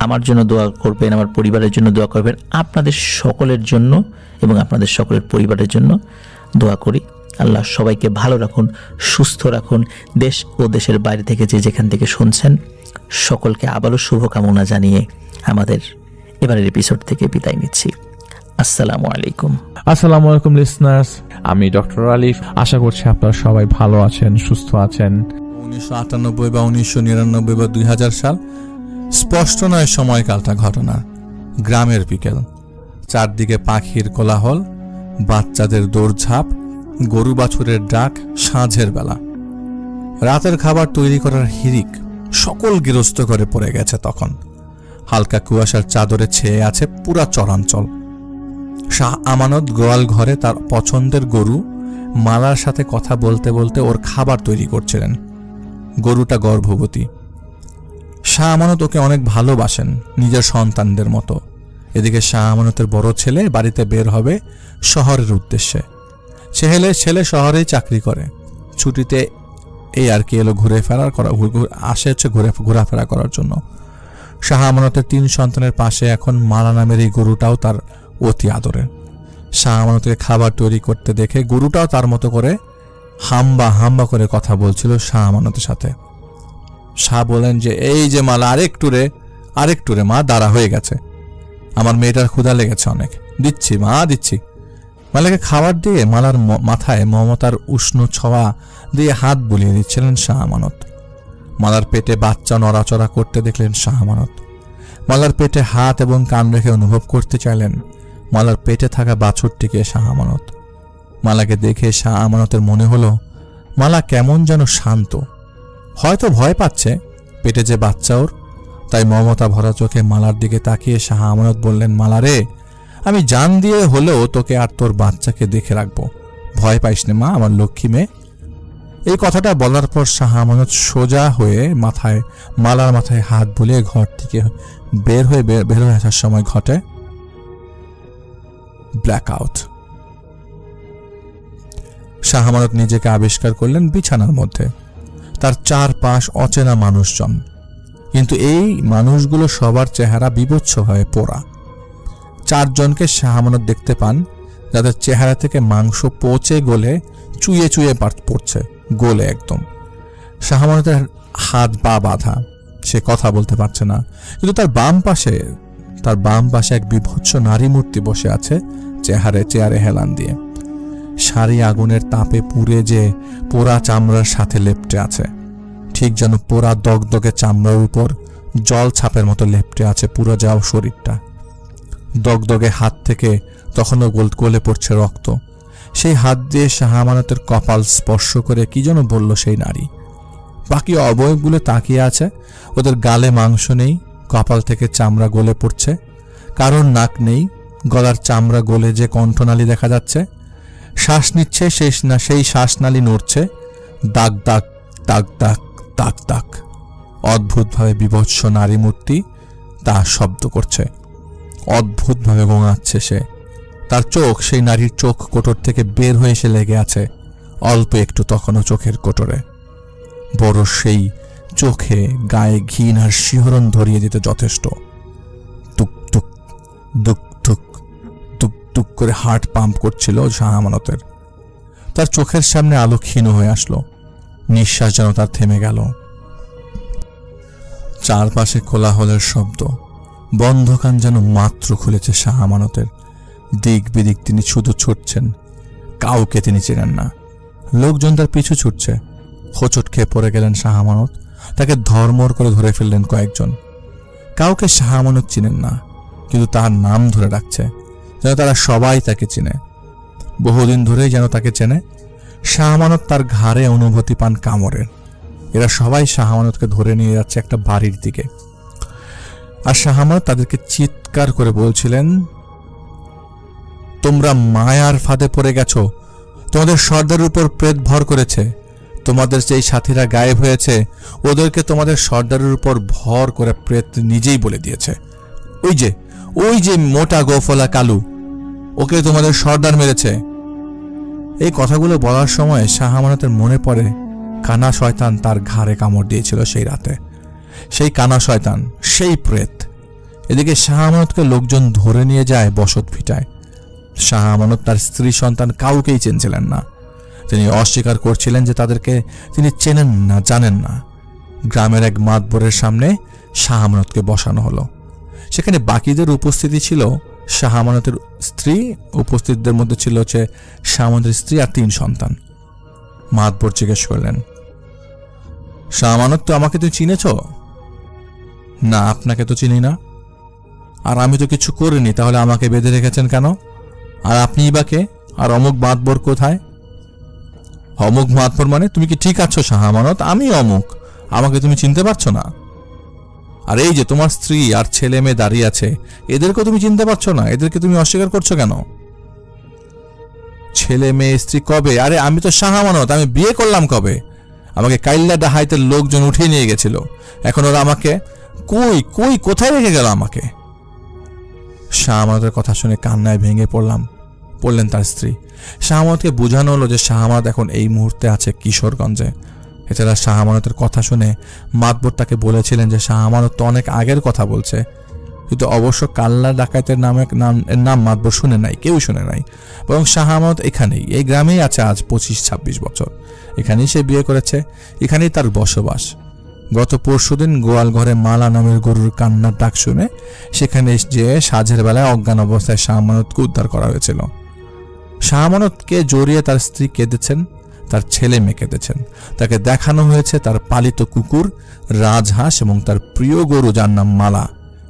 আমার জন্য দোয়া করবেন, আমার পরিবারের জন্য দোয়া করবেন, আপনাদের সকলের জন্য এবং আপনাদের সকলের পরিবারের জন্য দোয়া করি। আল্লাহ সবাইকে ভালো রাখুন, সুস্থ রাখুন। দেশ ও দেশের বাইরে থেকে যে যেখান থেকে শুনছেন সকলকে আবারও শুভকামনা জানিয়ে আমাদের এবারের এপিসোড থেকে বিদায় নিচ্ছি। আসসালামু আলাইকুম। আসসালামু আলাইকুম লিসনার্স, আমি ডক্টর আলিফ। আশা করছি আপনারা সবাই ভালো আছেন, সুস্থ আছেন। 1998 বা 1999 বা 2000 সাল, স্পষ্ট নয় সময়কালটা ঘটনা। গ্রামের বিকেল, চারদিকে পাখির কোলাহল, বাচ্চাদের দৌড়ঝাঁপ, গরু বাছুরের ডাক, সাঁঝের বেলা। রাতের খাবার তৈরি করার হিড়িক সকল গৃহস্থ ঘরে পড়ে গেছে তখন। হালকা কুয়াশার চাদরে ছেয়ে আছে পুরা চরাঞ্চল। শাহ আমানত গোয়াল ঘরে তার পছন্দের গরু মালার সাথে কথা বলতে বলতে ওর খাবার তৈরি করছিলেন। গরুটা গর্ভবতী। শাহ আমানত ওকে অনেক ভালোবাসেন, নিজের সন্তানদের মতো। এদিকে শাহ আমানতের বড় ছেলে বাড়িতে বের হবে শহরের উদ্দেশ্যে। ছেলে শহরেই চাকরি করে, ছুটিতে এই আর কি এলো ঘোরাফেরা করার জন্য। শাহ আমানতের 3 সন্তানের পাশে এখন মালা নামের এই গরুটাও তার অতি আদরের। শাহ আমানতকে খাবার তৈরি করতে দেখে গরুটাও তার মতো করে হাম্বা করে কথা বলছিল শাহ আমানতের সাথে। শাহ বলেন যে, এই যে মালা, আরেকটু রে মা, দাঁড়া হয়ে গেছে, আমার মেয়েটার ক্ষুধা লেগেছে অনেক, দিচ্ছি। মালাকে খাবার দিয়ে মালার মাথায় মমতার উষ্ণ ছোঁয়া দিয়ে হাত বুলিয়ে দিচ্ছিলেন শাহ আমানত। মালার পেটে বাচ্চা নড়াচড়া করতে দেখলেন শাহ আমানত। মালার পেটে হাত এবং কান রেখে অনুভব করতে চাইলেন মালার পেটে থাকা বাছুরটিকে শাহ আমানত। মালাকে দেখে শাহ আমানতের মনে হলো মালা কেমন যেন শান্ত, হয়তো ভয় পাচ্ছে, পেটে যে বাচ্চা ওর। তাই মমতা ভরা চোখে মালার দিকে তাকিয়ে শাহ আমানত বললেন, মালা রে, আমি জান দিয়ে হলেও তোকে আর তোর বাচ্চাকে দেখে রাখবো, ভয় পাইস নে মা, আমার লক্ষ্মী মেয়ে। এই কথাটা বলার পর শাহ আমানত সোজা হয়ে মালার মাথায় হাত বুলিয়ে ঘর থেকে বের হয়ে আসার সময় ঘটে ব্ল্যাকআউট। শাহ আমানত নিজেকে আবিষ্কার করলেন বিছানার মধ্যে, তার চারপাশ অচেনা মানুষজন, কিন্তু এই মানুষগুলো সবার চেহারা বিভৎসভাবে পোড়া। 4 জনকে শাহ আমানত দেখতে পান যাদের চেহারা থেকে মাংস পচে গলে চুয়ে পড়ছে, গলে একদম। শাহ আমানতের হাত পা বাঁধা, সে কথা বলতে পারছে না, কিন্তু তার বাম পাশে এক বিভৎস নারী মূর্তি বসে আছে চেয়ারে হেলান দিয়ে। সারি আগুনের তাপে পুড়ে যে পোড়া চামড়ার সাথে লেপ্টে আছে, ঠিক যেন পোড়া দগদগে চামড়ার উপর জল ছাপের মতো লেপ্টে আছে পুরো যাও শরীরটা। দগদগে হাত থেকে তখনও গলে পড়ছে রক্ত। সেই হাত দিয়ে শাহ আমানতের কপাল স্পর্শ করে কি যেন বলল সেই নারী। বাকি অবয়বগুলো তাকিয়ে আছে, ওদের গালে মাংস নেই, কপাল থেকে চামড়া গলে পড়ছে, কারোর নাক নেই, গলার চামড়া গলে যে কণ্ঠনালী দেখা যাচ্ছে। শ্বাস নিচ্ছে, সেই শ্বাসনালী নড়ছে, দাগ দাগ দাগ দাগ দাগ দাগ। অদ্ভুতভাবে বিভৎস নারী মূর্তি তা শব্দ করছে, অদ্ভুতভাবে গোঙাচ্ছে সে। তার চোখ সেই নারীর চোখ কোটর থেকে বের হয়ে এসে লেগে আছে, অল্প একটু তখনও চোখের কোটরে। বড় সেই চোখে গায়ে ঘৃণার শিহরণ ধরিয়ে দিতে যথেষ্ট। টুক টুক দুক টুক টুক টুক করে হার্ট পাম্প করছিল শাহ আমানতের। তার চোখের সামনে আলো ক্ষীণ হয়ে আসলো, নিঃশ্বাস যেন তার থেমে গেল। চারপাশে কোলাহলের শব্দ, বন্ধকান যেন মাত্র খুলেছে শাহ আমানতের। দিক বিদিক তিনি শুধু ছুটছেন, কাউকে তিনি চেনেন না। লোকজন তার পিছু ছুটছে। হোঁচট খেয়ে পড়ে গেলেন শাহ আমানত। তাকে ধর্মর করে ধরে ফেললেন কয়েকজন। কাউকে শাহ আমানত চিনেন না, কিন্তু তার নাম ধরে ডাকছে, যেন তারা সবাই তাকে চিনে। বহুদিন ধরেই যেন তাকে চেনে। শাহ আমানত তার ঘাড়ে অনুভূতি পান কামড়ের। এরা সবাই শাহ আমানতকে ধরে নিয়ে যাচ্ছে একটা বাড়ির দিকে। আর শাহ আমানত তাদেরকে চিৎকার করে বলছিলেন, তোমরা মায়ার ফাঁদে পড়ে গেছো। তোমাদের সর্দারের উপর প্রেত ভর করেছে। তোমাদের যেই সাথীরা গায়েব হয়েছে, ওদেরকে তোমাদের সর্দারের উপর ভর করে প্রেত নিজেই বলে দিয়েছে। ওই যে মোটা গোফলা কালু, ওকে তোমাদের সর্দার মেরেছে। এই কথাগুলো বলার সময় শাহ আমানতের মনে পড়ে কানা শয়তান তার ঘাড়ে কামড় দিয়েছিল সেই রাতে। সেই কানা শয়তান, সেই প্রেত। এদিকে শাহ আমানতকে লোকজন ধরে নিয়ে যায় বসত ভিটায়। শাহ আমানত তার স্ত্রী সন্তান কাউকেই চিনছিলেন না। তিনি অস্বীকার করছিলেন যে তাদেরকে তিনি চেনেন না, জানেন না। গ্রামের এক মাতবরের সামনে শাহ আমানতকে বসানো হলো। সেখানে বাকিদের উপস্থিতি ছিল শাহ আমানতের স্ত্রী, উপস্থিতদের মধ্যে ছিল হচ্ছে শাহ আমানতের স্ত্রী আর 3 সন্তান। মাতবর জিজ্ঞেস করলেন, শাহ আমানত, তো আমাকে তুমি চিনেছ? না, আপনাকে তো চিনি না। আর আমি তো কিছু করিনি, তাহলে আমাকে বেঁধে রেখেছেন কেন? আর আপনিই বা কে? আর অমুক মাতবর কোথায়? অমুক মাতবর মানে? তুমি কি ঠিক আছো শাহ আমানত? আমি অমুক, আমাকে তুমি চিনতে পারছো না? আর এই যে তোমার স্ত্রী আর ছেলে মেয়ে দাঁড়িয়ে আছে, এদেরকে তুমি চিনতে পারছো না? এদেরকে তুমি অস্বীকার করছো কেন? ছেলে মেয়ে স্ত্রী কবে? আরে আমি তো শাহ আমানত, আমি বিয়ে করলাম কবে? আমাকে কাইল্লা ডাহাইতের লোকজন উঠিয়ে নিয়ে গেছিল। এখন ওরা আমাকে কোথায় রেখে গেল আমাকে? শাহ আমানতের কথা শুনে কান্নায় ভেঙে পড়লেন তার স্ত্রী। শাহ আমানতকে বোঝানো হলো যে শাহ আমানত এখন এই মুহূর্তে আছে কিশোরগঞ্জে। এছাড়া শাহ আমানতের কথা শুনে মাতবর তাকে বলেছিলেন যে শাহ আমানত তো অনেক আগের কথা বলছে, কিন্তু অবশ্য কাল্লা ডাকাতের নাম মাতবর শুনে নাই, কেউ শুনে নাই। বরং শাহ আমানত এখানেই, এই গ্রামেই আছে আজ 25-26 বছর। এখানেই সে বিয়ে করেছে, এখানেই তার বসবাস। গত পরশুদিন গোয়াল ঘরে মালা নামের গরুর কান্নার ডাক শুনে সেখানে যে সাঁঝের বেলায় অজ্ঞান অবস্থায় শাহ আমানতকে উদ্ধার করা হয়েছিল। শাহ আমানতকে জড়িয়ে তার স্ত্রী কেঁদেছেন, তার ছেলে মেয়ে কেঁদেছেন। তাকে দেখানো হয়েছে তার পালিত কুকুর, রাজহাঁস এবং তার প্রিয় গরু যার নাম মালা।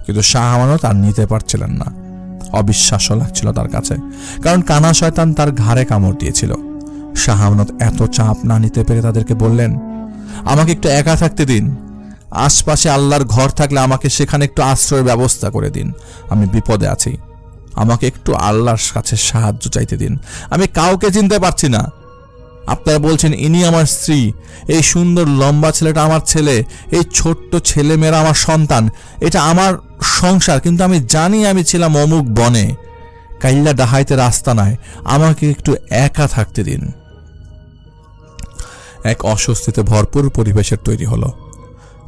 কিন্তু শাহ আমানত আর নিতে পারছিলেন না। অবিশ্বাস্য লাগছিল তার কাছে, কারণ কানা শয়তান তার ঘাড়ে কামড় দিয়েছিল। শাহ আমানত এত চাপ না নিতে পেরে তাদেরকে বললেন, আমাকে একটু একা থাকতে দিন। আশপাশে আল্লাহর ঘর থাকলে আমাকে সেখানে একটু আশ্রয়ের ব্যবস্থা করে দিন। আমি বিপদে আছি, আমাকে একটু আল্লাহর কাছে সাহায্য চাইতে দিন। আমি কাউকে চিনতে পারছি না। আপনারা বলছেন ইনি আমার স্ত্রী, এই সুন্দর লম্বা ছেলেটা আমার ছেলে, এই ছোট্ট ছেলে মেয়েরা আমার সন্তান, এটা আমার সংসার। কিন্তু আমি জানি আমি ছিলাম অমুক বনে, কাইল্লা ডাহাইতে রাস্তা নয়। আমাকে একটু একা থাকতে দিন। এক অস্বস্তিতে ভরপুর পরিবেশের তৈরি হলো।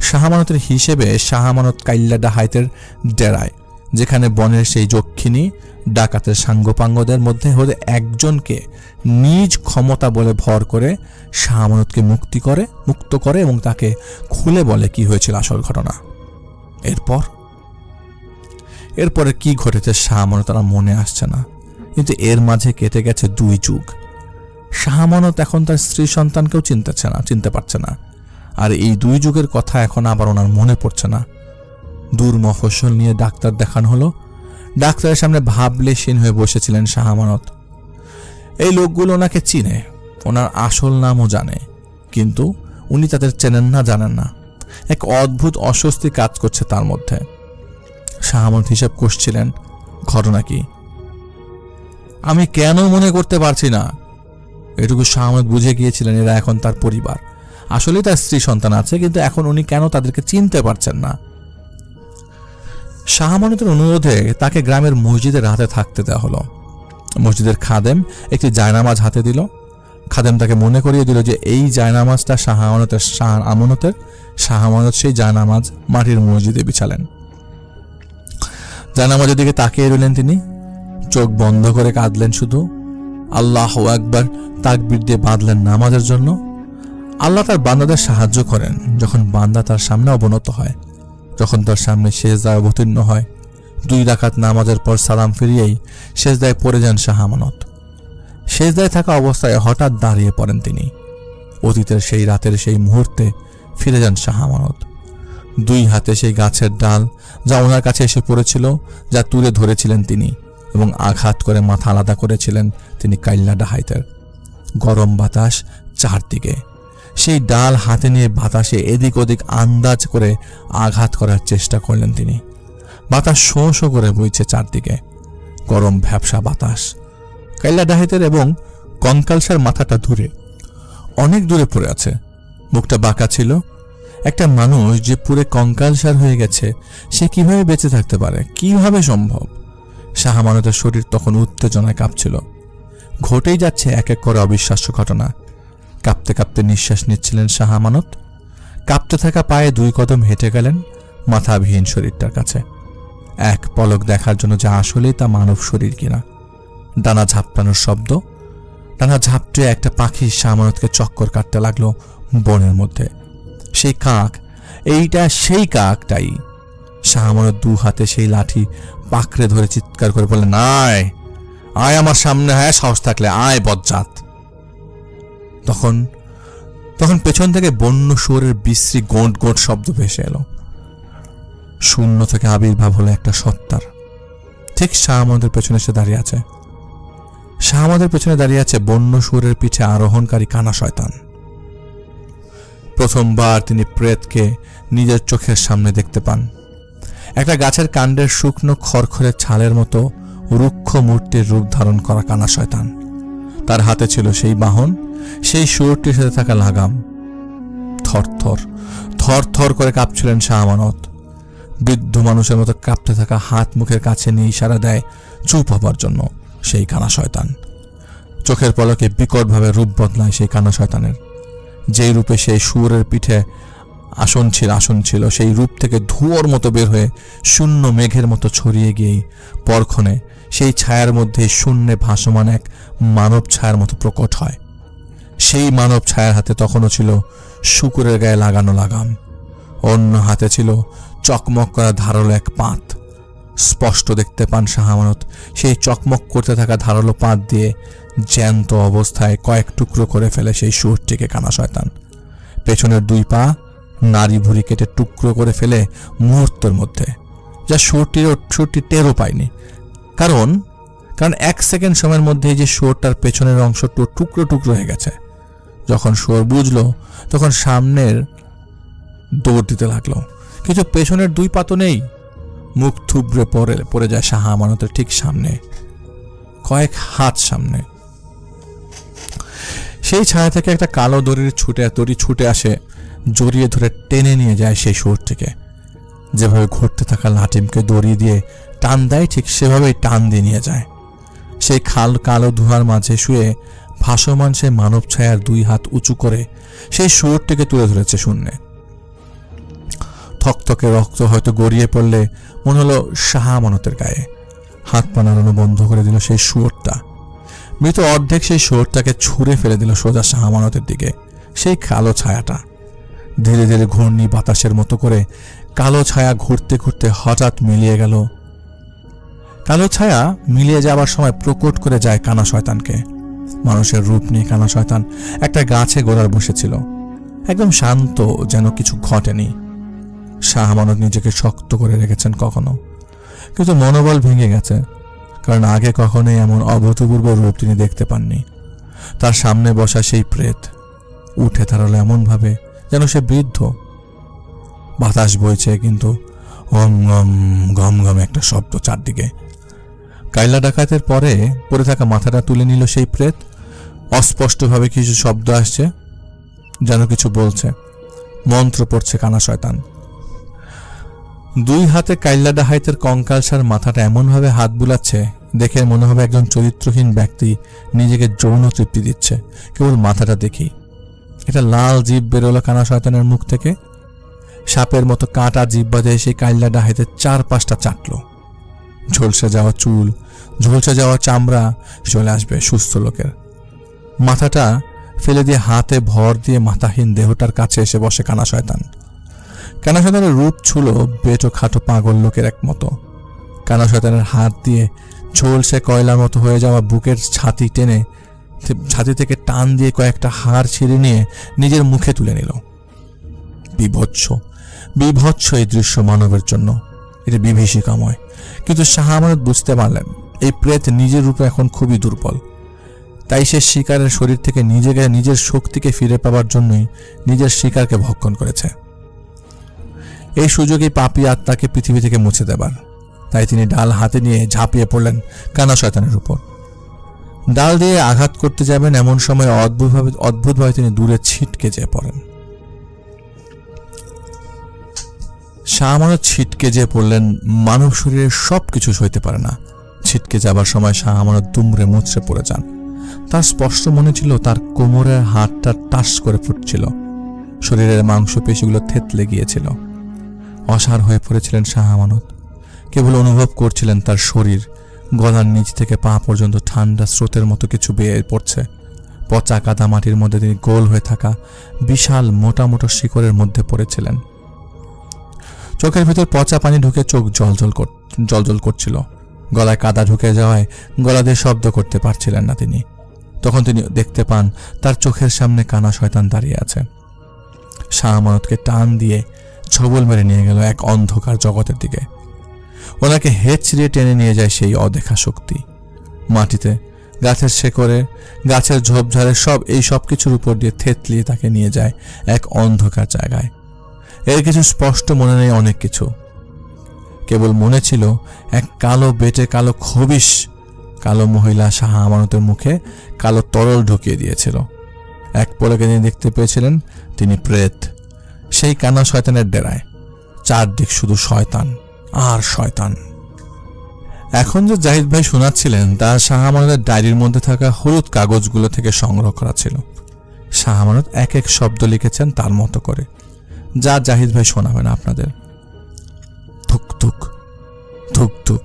শাহ আমানতের হিসেবে শাহ আমানত কাইল্লা ডাহাইতের ডেরায়, যেখানে বনের সেই যক্ষিণী ডাকাতের সাঙ্গপাঙ্গদের মধ্যে হতে একজনকে নিজ ক্ষমতা বলে ভর করে শাহ আমানতকে মুক্ত করে এবং তাকে খুলে বলে কি হয়েছিল আসল ঘটনা। এরপরে কি ঘটেছে শাহ আমানত তারা মনে আসছে না, কিন্তু এর মাঝে কেটে গেছে 2 যুগ। শাহ আমানত এখন তার স্ত্রী সন্তানকেও চিনতে পারছে না। আর এই 2 যুগের কথা এখন আবার ওনার মনে পড়ছে না। দূর মফস্বল নিয়ে ডাক্তার দেখানো হলো। ডাক্তারের সামনে ভাবলেশীন হয়ে বসেছিলেন শাহ আমানত। এই লোকগুলো ওনাকে চিনে, ওনার আসল নামও জানে, কিন্তু উনি তাদের চেনেন না, জানেন না। এক অদ্ভুত অস্বস্তি কাজ করছে তার মধ্যে। শাহ আমানত হিসাব করছিলেন, ঘটনা কি? আমি কেন মনে করতে পারছি না? এটুকু শাহ আমানত বুঝে গিয়েছিলেন এরা এখন তার পরিবার। আসলে তার স্ত্রী সন্তান আছে, কিন্তু এখন উনি কেন তাদেরকে চিনতে পারছেন না। শাহ আমানতের অনুরোধে তাকে গ্রামের মসজিদের হাতে থাকতে দেওয়া হলো। মসজিদের খাদেম একটি জায়নামাজ হাতে দিল। খাদেম তাকে মনে করিয়ে দিল যে এই জায়নামাজটা শাহ আমানত সেই জায়নামাজ মাটির মসজিদে বিছালেন। জায়নামাজের দিকে তাকিয়ে রইলেন তিনি, চোখ বন্ধ করে কাঁদলেন শুধু। আল্লাহু আকবার তাকবীর দিয়ে বাঁধলেন নামাজের জন্য। আল্লাহ তার বান্দাদের সাহায্য করেন যখন বান্দা তার সামনে অবনত হয়। যখন তার সামনে সেজদায় অবতীর্ণ হয়, 2 রাকাত নামাজের পর সালাম ফিরিয়েই সেজদায় পড়ে যান শাহ আমানত। সেজদায় থাকা অবস্থায় হঠাৎ দাঁড়িয়ে পড়েন তিনি। অতীতের সেই রাতের সেই মুহূর্তে ফিরে যান শাহ আমানত। 2 হাতে সেই গাছের ডাল যা ওনার কাছে এসে পড়েছিল, যা তুলে ধরেছিলেন তিনি এবং আঘাত করে মাথা আলাদা করেছিলেন তিনি কাইল্লা ডাহাইতের। গরম বাতাস চারদিকে, সেই ডাল হাতে নিয়ে বাতাসে এদিক ওদিক আন্দাজ করে আঘাত করার চেষ্টা করলেন তিনি। বাতাস শো শো করে বইছে চারদিকে, গরম ভ্যাপসা বাতাস। কাইল্লা ডাহাইতের এবং কঙ্কালসার মাথাটা দূরে, অনেক দূরে পড়ে আছে, মুখটা বাঁকা ছিল। একটা মানুষ যে পুরে কঙ্কালসার হয়ে গেছে, সে কিভাবে বেঁচে থাকতে পারে? কিভাবে সম্ভব? শাহ আমানতের শরীর তখন উত্তেজনায় কাঁপছিল। ঘটেই যাচ্ছে এক এক করে অবিশ্বাস্য ঘটনা। কাঁপতে কাঁপতে নিঃশ্বাস নিচ্ছিলেন শাহ আমানত। কাঁপতে থাকা পায়ে 2 কদম হেঁটে গেলেন মাথাবিহীন শরীরটার কাছে, এক পলক দেখার জন্য যে আসলেই তা মানব শরীর কিনা। ডানা ঝাপটানোর শব্দ, ডানা ঝাপটে একটা পাখি শাহ আমানতকে চক্কর কাটতে লাগলো বনের মধ্যে। সেই কাক, এইটা সেই কাকটাই। শাহ আমানত 2 হাতে সেই লাঠি পাকড়ে ধরে চিৎকার করে বললেন, আয় আয় আমার সামনে, হ্যাঁ সাহস থাকলে আয় বজ্জাত। তখন তখন পেছন থেকে বন্য শুয়োরের বিশ্রী গোঁট গোঁট শব্দ ভেসে এলো। শূন্য থেকে আবির্ভাব হলো একটা সত্তার। ঠিক শাহ আমাদের পেছনে এসে দাঁড়িয়ে আছে। শাহ আমাদের পেছনে দাঁড়িয়ে আছে বন্য শুয়োরের পিঠে আরোহণকারী কানা শয়তান। প্রথমবার তিনি প্রেতকে নিজের চোখের সামনে দেখতে পান। একটা গাছের কাণ্ডের শুকনো খড়খড়ে ছালের মতো রুক্ষ মূর্তির রূপ ধারণ করা কানা শয়তান। তার হাতে ছিল সেই বাহন, সেই শুয়োরটির সাথে থাকা লাগাম। থরথর থরথর করে কাঁপছিলেন শাহ আমানত। বৃদ্ধ মানুষের মতো কাঁপতে থাকা হাত মুখের কাছে নিয়ে ইশারা দেয় চুপ হবার জন্য সেই কানা শয়তান। চোখের পলকে বিকটভাবে রূপ বদলায় সেই কানা শয়তানের। যেই রূপে সেই শুয়োরের পিঠে আসন ছিল, সেই রূপ থেকে ধুয়োর মতো বের হয়ে শূন্য মেঘের মতো ছড়িয়ে গিয়েই পরক্ষণে সেই ছায়ার মধ্যে শূন্যে ভাসমান এক মানব ছায়ার মতো প্রকট হয়। সেই মানব ছায়ার হাতে তখনও ছিল শুকুরের গায়ে লাগানো লাগাম, অন্য হাতে ছিল চকমক করা ধারালো এক পাত। স্পষ্ট দেখতে পান শাহ আমানত সেই চকমক করতে থাকা ধারালো পাত দিয়ে জ্যান্ত অবস্থায় কয়েক টুকরো করে ফেলে সেই শুয়োরটিকে কানা শয়তান। পেছনের 2 পা নাড়ি ভুড়ি কেটে টুকরো করে ফেলে মুহূর্তের মধ্যে, যা শুয়োরটি টেরও পায়নি। কারণ 1 সেকেন্ড সময়ের মধ্যে যে শুয়োরটার পেছনের অংশ টুকরো টুকরো হয়ে গেছে। যখন শুয়োর বুঝলো, তখন সামনের দৌড় দিতে লাগলো, কিন্তু পেছনের 2 পা তো নেই। মুখ থুবড়ে পড়ে যায় শাহ আমানতের ঠিক সামনে, কয়েক হাত সামনে। সেই ছায়া থেকে একটা কালো দড়ি ছুটে আসে, জড়িয়ে ধরে টেনে নিয়ে যায় সেই শুয়োরটিকে। যেভাবে ঘুরতে থাকা লাটিমকে দড়ি দিয়ে টান দেয়, ঠিক সেভাবেই টান দিয়ে নিয়ে যায়। সেই কালো ধোঁয়ার মাঝে শুয়ে ভাসমান সেই মানব ছায়ার 2 হাত উঁচু করে সেই শুয়োরটিকে তুলে ধরেছে শূন্যে। থকথকে রক্ত হয়তো গড়িয়ে পড়লে মনে হলো শাহ আমানতের গায়ে। হাত পা নাড়ানো বন্ধ করে দিল সেই শুয়োরটা। মৃত অর্ধেক সেই শুয়োরটাকে ছুঁড়ে ফেলে দিল সোজা শাহ আমানতের দিকে। সেই কালো ছায়াটা ধীরে ধীরে ঘূর্ণি বাতাসের মতো করে কালো ছায়া ঘুরতে ঘুরতে হঠাৎ মিলিয়ে গেল। কালো ছায়া মিলিয়ে যাবার সময় প্রকট করে যায় কানা শয়তানকে। মানুষের রূপ নিয়ে কানা শয়তান একটা গাছে গোড়ার বসেছিল, একদম শান্ত, যেন কিছু ঘটেনি। শাহ আমানত নিজেকে শক্ত করে রেখেছেন কখনো, কিন্তু মনোবল ভেঙে গেছে, কারণ আগে কখনোই এমন অভূতপূর্ব রূপ তিনি দেখতে পাননি। তার সামনে বসা সেই প্রেত উঠে দাঁড়ালো এমনভাবে যেন সে বৃদ্ধ। বাতাস বইছে, কিন্তু গম গম গম গম একটা শব্দ চারদিকে। কাইল্লা ডাকাতের পরে পড়ে থাকা মাথাটা তুলে নিল সেই প্রেত। অস্পষ্টভাবে কিছু শব্দ আসছে, যেন কিছু বলছে, মন্ত্র পড়ছে কানা শয়তান। 2 হাতে কাইল্লা ডাহাইতের কঙ্কালসার মাথাটা এমনভাবে হাত বুলাচ্ছে, দেখে মনে হবে একজন চরিত্রহীন ব্যক্তি নিজেকে যৌন তৃপ্তি দিচ্ছে কেবল মাথাটা দেখি। এটা লাল জিভ বেরোলো কানা শয়তানের মুখ থেকে। সাপের মতো কাঁটা জিহ্বা দিয়ে সেই কাইল্লা ডাহাইতের 4-5টা চাটলো। ঝলসে যাওয়া চুল, ঝলসে যাওয়া চামড়া চলে আসবে সুস্থ লোকের। মাথাটা ফেলে দিয়ে হাতে ভর দিয়ে মাথাহীন দেহটার কাছে এসে বসে কানা শয়তান। কানা শয়তানের রূপ ছিল বেটো খাটো পাগল লোকের এক মতো। কানা শয়তানের হাত দিয়ে ঝোলসে কয়লার মতো হয়ে যাওয়া বুকের ছাতি থেকে টান দিয়ে কয়েকটা হাড় ছিঁড়ে নিয়ে নিজের মুখে তুলে নিল। বিভৎস এই দৃশ্য মানবের জন্য এটা বিভীষিকাময়। কিন্তু শাহ আমানত বুঝতে পারলেন এই প্রেত নিজের রূপে এখন খুবই দুর্বল। তাই সে শিকারের শরীর থেকে নিজের শক্তিকে ফিরে পাওয়ার জন্যই নিজের শিকারকে ভক্ষণ করেছে। এই সুযোগই পাপী আত্মাকে পৃথিবী থেকে মুছে দেবার। তাই তিনি ডাল হাতে নিয়ে ঝাঁপিয়ে পড়লেন কানা শয়তানের উপর। ডাল দিয়ে আঘাত করতে যাবেন এমন সময় অদ্ভুতভাবে তিনি দূরে ছিটকে যেয়ে পড়েন। শাহ আমানত ছিটকে যেয়ে পড়লেন। মানব শরীরের সবকিছু সইতে পারে না। ছিটকে যাবার সময় শাহ আমানত দুমড়ে মুচড়ে পড়ে যান। তার স্পষ্ট মনে ছিল তার কোমরের হাড়টা টাস করে ফুটছিল, শরীরের মাংসপেশিগুলো থেতলে গিয়েছিল। অসাড় হয়ে পড়েছিলেন শাহ আমানত। কেবল অনুভব করছিলেন তার শরীর গলার নিচ থেকে পা পর্যন্ত ঠান্ডা স্রোতের মতো কিছু বেয়ে পড়ছে। পচা কাদা মাটির মধ্যে তিনি গোল হয়ে থাকা বিশাল মোটা মোটা শিকড়ের মধ্যে পড়েছিলেন। চোখের ভেতর পচা পানি ঢুকে চোখ জলজল করছিল। গলায় কাদা ঢুকে যাওয়ায় গলা দিয়ে শব্দ করতে পারছিলেন না তিনি। তখন তিনি দেখতে পান তার চোখের সামনে কানা শয়তান দাঁড়িয়ে আছে। শাহ আমানতকে টান দিয়ে ছবল মেরে নিয়ে গেল এক অন্ধকার জগতের দিকে। ওনাকে হেঁচড়িয়ে টেনে নিয়ে যায় সেই অদেখা শক্তি। মাটিতে, গাছের শেকড়ে, গাছের ঝোপঝাড়ে সব কিছুর উপর দিয়ে থেতলিয়ে তাকে নিয়ে যায় এক অন্ধকার জায়গায়। এর কিছু স্পষ্ট মনে নেই, অনেক কিছু কেবল মনে ছিল এক কালো বেটে কালো খবিশ কালো মহিলা শাহ আমানতের মুখে কালো তরল ঢুকিয়ে দিয়েছিল। এক পলকে তিনি দেখতে পেয়েছিলেন তিনি প্রেত, সেই কানা শয়তানের ডেরায়। চারদিক শুধু শয়তান আর শয়তান। এখন যে জাহিদ ভাই শোনাচ্ছিলেন তা শাহ আমানতের ডায়েরির মধ্যে থাকা হলুদ কাগজগুলো থেকে সংগ্রহ করা ছিল। শাহ আমানত এক এক শব্দ লিখেছেন তার মতো করে, যা জাহিদ ভাই শোনাবেন আপনাদের। ধুক ধুক ধুক ধুক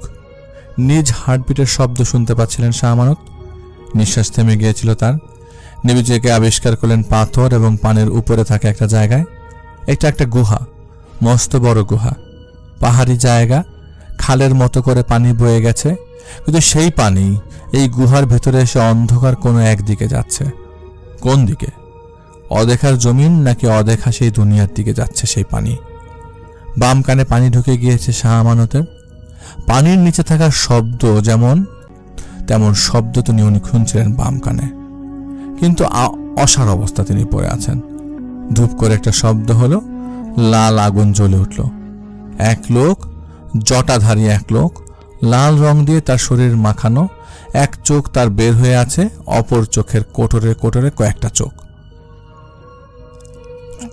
নিজ হার্টবিটের শব্দ শুনতে পাচ্ছিলেন শাহ আমানত। নিঃশ্বাস থেমে গিয়েছিল তার। নিজেকে আবিষ্কার করলেন পাথর এবং পানের উপরে থাকা একটা জায়গায়। একটা গুহা, মস্ত বড় গুহা, পাহাড়ি জায়গা, খালের মতো করে পানি বয়ে গেছে। কিন্তু সেই পানি এই গুহার ভেতরে এসে অন্ধকার কোনো একদিকে যাচ্ছে। কোন দিকে? অদেখার জমিন নাকি অদেখা সেই দুনিয়ার দিকে যাচ্ছে সেই পানি? বাম কানে পানি ঢুকে গিয়েছে শাহ আমানতের। পানির নিচে থাকার শব্দ তেমন শব্দ তিনি শুনছিলেন বাম কানে, কিন্তু অসাড় অবস্থা তিনি পড়ে আছেন। ধূপ করে একটা শব্দ হলো, লাল আগুন জ্বলে উঠল। এক লোক, জটাধারী এক লোক, লাল রং দিয়ে তার শরীর মাখানো, এক চোখ তার বের হয়ে আছে, অপর চোখের কোটরে কোটরে কয়েকটা চোখ।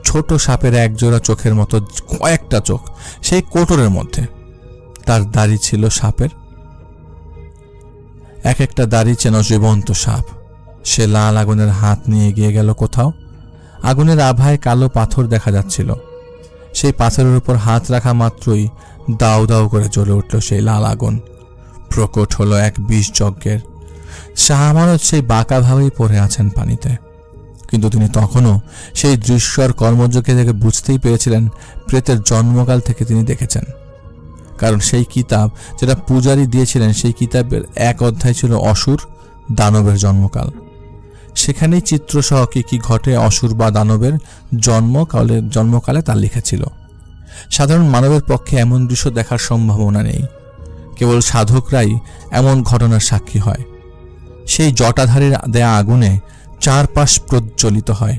ছোট সাপের একজোড়া চোখের মতো কয়েকটা চোখ সেই কোটরের মধ্যে। তার দাড়ি ছিল সাপের, এক একটা দাড়ি যেন জীবন্ত সাপ। সে লাল আগুনের হাত নিয়ে এগিয়ে গেল কোথাও। আগুনের আভায় কালো পাথর দেখা যাচ্ছিল। সেই পাথরের উপর হাত রাখা মাত্রই দাউ দাউ করে জ্বলে উঠল সেই লাল আগুন। প্রকট হলো এক বিষ যজ্ঞের। শাহ আমানত সেই বাঁকাভাবেই পড়ে আছেন পানিতে, কিন্তু তিনি তখনও সেই দৃশ্যর কর্মযোগে দেখে বুঝতেই পেরেছিলেন প্রেতের জন্মকাল থেকে তিনি দেখেছেন। কারণ সেই কিতাব যেটা পূজারী দিয়েছিলেন, সেই কিতাবের এক অধ্যায় ছিল অসুর দানবের জন্মকাল। সেখানেই চিত্রসহ কি ঘটে অসুর বা দানবের জন্মকালে তা লিখেছিল। সাধারণ মানবের পক্ষে এমন দৃশ্য দেখার সম্ভাবনা নেই, কেবল সাধকরাই এমন ঘটনার সাক্ষী হয়। সেই জটাধারীর দেয়া আগুনে চারপাশ প্রজ্বলিত হয়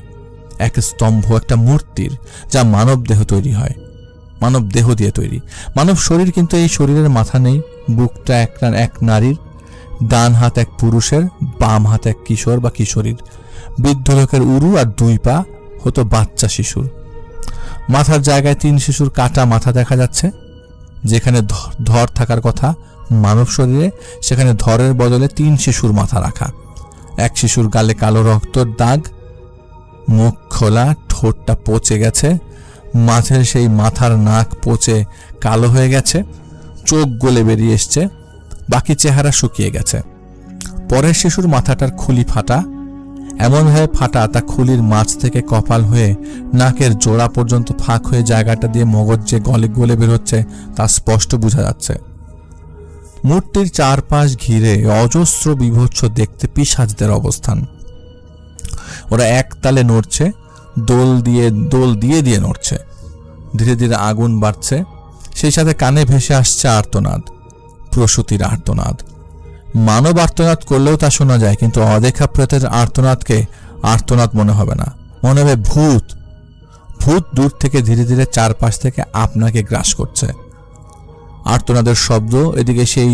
এক স্তম্ভ, একটা মূর্তির, যা মানব দেহ দিয়ে তৈরি। মানব শরীর, কিন্তু এই শরীরের মাথা নেই। বুকটা এক নারীর, ডান হাত এক পুরুষের, বাম হাত এক কিশোর বা কিশোরীর। বৃদ্ধ লোকের উরু আর দুই পা হতো বাচ্চা শিশুর। মাথার জায়গায় 3 শিশুর কাটা মাথা দেখা যাচ্ছে। যেখানে ধর থাকার কথা মানব শরীরে, সেখানে ধরের বদলে 3 শিশুর মাথা রাখা। এক শিশুর গালে কালো রক্তর দাগ, মুখ খোলা, ঠোঁটটা পচে গেছে, মাঝের সেই মাথার নাক পচে কালো হয়ে গেছে, চোখ গলে বেরিয়ে এসছে, বাকি চেহারা শুকিয়ে গেছে। পরের শিশুর মাথাটার খুলি ফাটা, এমনভাবে ফাটা তা খুলির মাছ থেকে কপাল হয়ে নাকের জোড়া পর্যন্ত ফাঁক হয়ে জায়গাটা দিয়ে মগজ যে গলে গলে বের হচ্ছে তা স্পষ্ট বোঝা যাচ্ছে। মূর্তির চারপাশ ঘিরে অজস্র বিভৎস দেখতে পিশাচদের অবস্থান। ওরা একতালে নড়ছে, দোল দিয়ে দিয়ে নড়ছে। ধীরে ধীরে আগুন বাড়ছে, সেই সাথে কানে ভেসে আসছে আর্তনাদ, প্রসূতির আর্তনাদ। মানব আর্তনাদ করলেও তা শোনা যায়, কিন্তু অদেখা প্রেতের আর্তনাদকে আর্তনাদ মনে হবে না, মনে হবে ভূত। ভূত দূর থেকে ধীরে ধীরে চারপাশ থেকে আপনাকে গ্রাস করছে। আর্তনাদের শব্দ, এদিকে সেই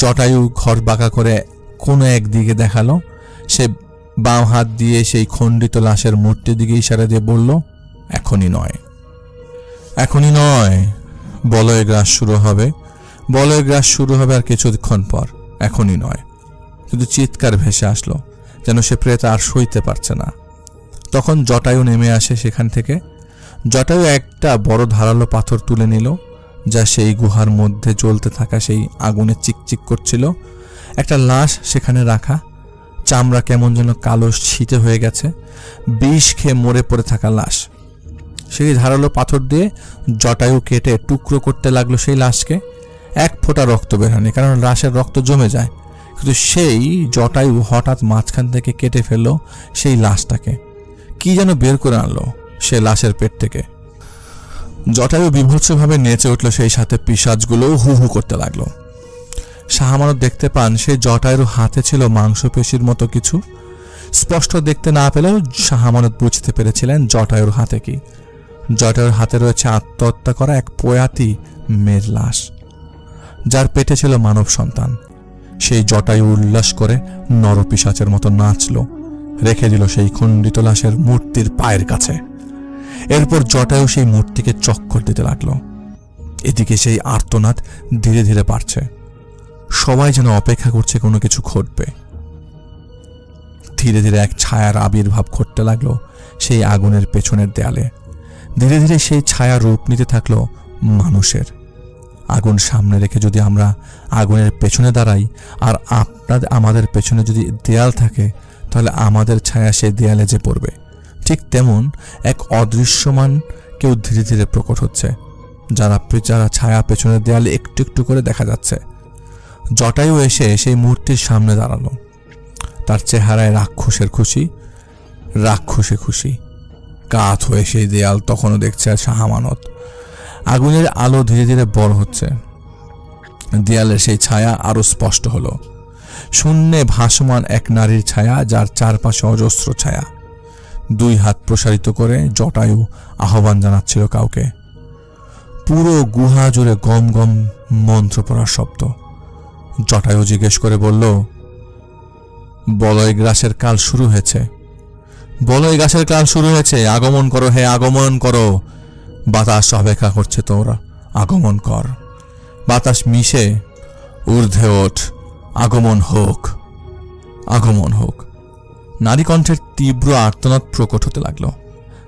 জটায়ু ঘর বাঁকা করে কোনো একদিকে দেখালো। সে বাম হাত দিয়ে সেই খণ্ডিত লাশের মূর্তির দিকে ইশারা দিয়ে বলল, এখনই নয়, এখনই নয়, বলয় গ্রাস শুরু হবে, বলয় গ্রাস শুরু হবে আর কিছুক্ষণ পর, এখনই নয়। কিন্তু চিৎকার ভেসে আসলো, যেন সে প্রেত আর সইতে পারছে না। তখন জটায়ু নেমে আসে সেখান থেকে। জটায়ু একটা বড় ধারালো পাথর তুলে নিল, যা সেই গুহার মধ্যে জ্বলতে থাকা সেই আগুনে চিকচিক করছিল। একটা লাশ সেখানে রাখা, চামড়া কেমন যেন কালো ছিটে হয়ে গেছে, বিষ খেয়ে মরে পড়ে থাকা লাশ। সেই ধারালো পাথর দিয়ে জটায়ু কেটে টুকরো করতে লাগলো সেই লাশকে। এক ফোঁটা রক্ত বের হয়নি, কারণ লাশের রক্ত জমে যায়। কিন্তু সেই জটায়ু হঠাৎ মাঝখান থেকে কেটে ফেললো সেই লাশটাকে। কি যেন বের করে আনলো সে লাশের পেট থেকে। জটায়ু বিভৎসভাবে নেচে উঠল, সেই সাথে পিশাচগুলোও হু হু করতে লাগলো। শাহ আমানত দেখতে পান সেই জটায়ুর হাতে ছিল মাংসপেশির মতো কিছু। স্পষ্ট দেখতে না পেলেও শাহ আমানত বুঝতে পেরেছিলেন জটায়ুর হাতে কি। জটায়ুর হাতে রয়েছে আত্মহত্যা করা এক প্রয়াতী মেয়ের লাশ, যার পেটে ছিল মানব সন্তান। সেই জটায়ু উল্লাস করে নরপিশাচের মতো নাচলো, রেখে দিল সেই খণ্ডিত লাশের মূর্তির পায়ের কাছে। এরপর জটায়ু সেই মূর্তিকে চক্কর দিতে লাগলো। এদিকে সেই আর্তনাদ ধীরে ধীরে বাড়ছে। সবাই যেন অপেক্ষা করছে কোনো কিছু ঘটবে। ধীরে ধীরে এক ছায়ার আবির্ভাব ঘটতে লাগলো সেই আগুনের পেছনের দেয়ালে। ধীরে ধীরে সেই ছায়া রূপ নিতে থাকলো মানুষের। আগুন সামনে রেখে যদি আমরা আগুনের পেছনে দাঁড়াই আর আমাদের পেছনে যদি দেয়াল থাকে, তাহলে আমাদের ছায়া সেই দেয়ালে যে পড়বে। ঠিক তেমন এক অদৃশ্যমান কেউ ধীরে ধীরে প্রকট হচ্ছে, যারা ছায়া পেছনের দেয়ালে একটু একটু করে দেখা যাচ্ছে। জটায়ু এসে সেই মূর্তির সামনে দাঁড়ালো। তার চেহারায় রাক্ষসে খুশি। কাত হয়ে সেই দেয়াল তখনও দেখছে শাহ আমানত। আগুনের আলো ধীরে ধীরে বড় হচ্ছে। দেয়ালের সেই ছায়া আরো স্পষ্ট হলো। শূন্যে ভাসমান এক নারীর ছায়া, যার চারপাশে অজস্র ছায়া। দুই হাত প্রসারিত করে জটায়ু আহ্বান জানাচ্ছিল কাউকে। পুরো গুহা জুড়ে গম গম মন্ত্র পড়ার শব্দ। জটায়ু জিজ্ঞেস করে বলল, বলয় গ্রাসের কাল শুরু হয়েছে, বলয় গ্রাসের কাল শুরু হয়েছে, আগমন করো, হে আগমন করো। বাতাস অপেক্ষা করছে, তোরা আগমন কর। বাতাস মিশে ঊর্ধ্বে ওঠ, আগমন হোক, আগমন হোক। নারী কণ্ঠের তীব্র আর্তনাদ প্রকট হতে লাগলো,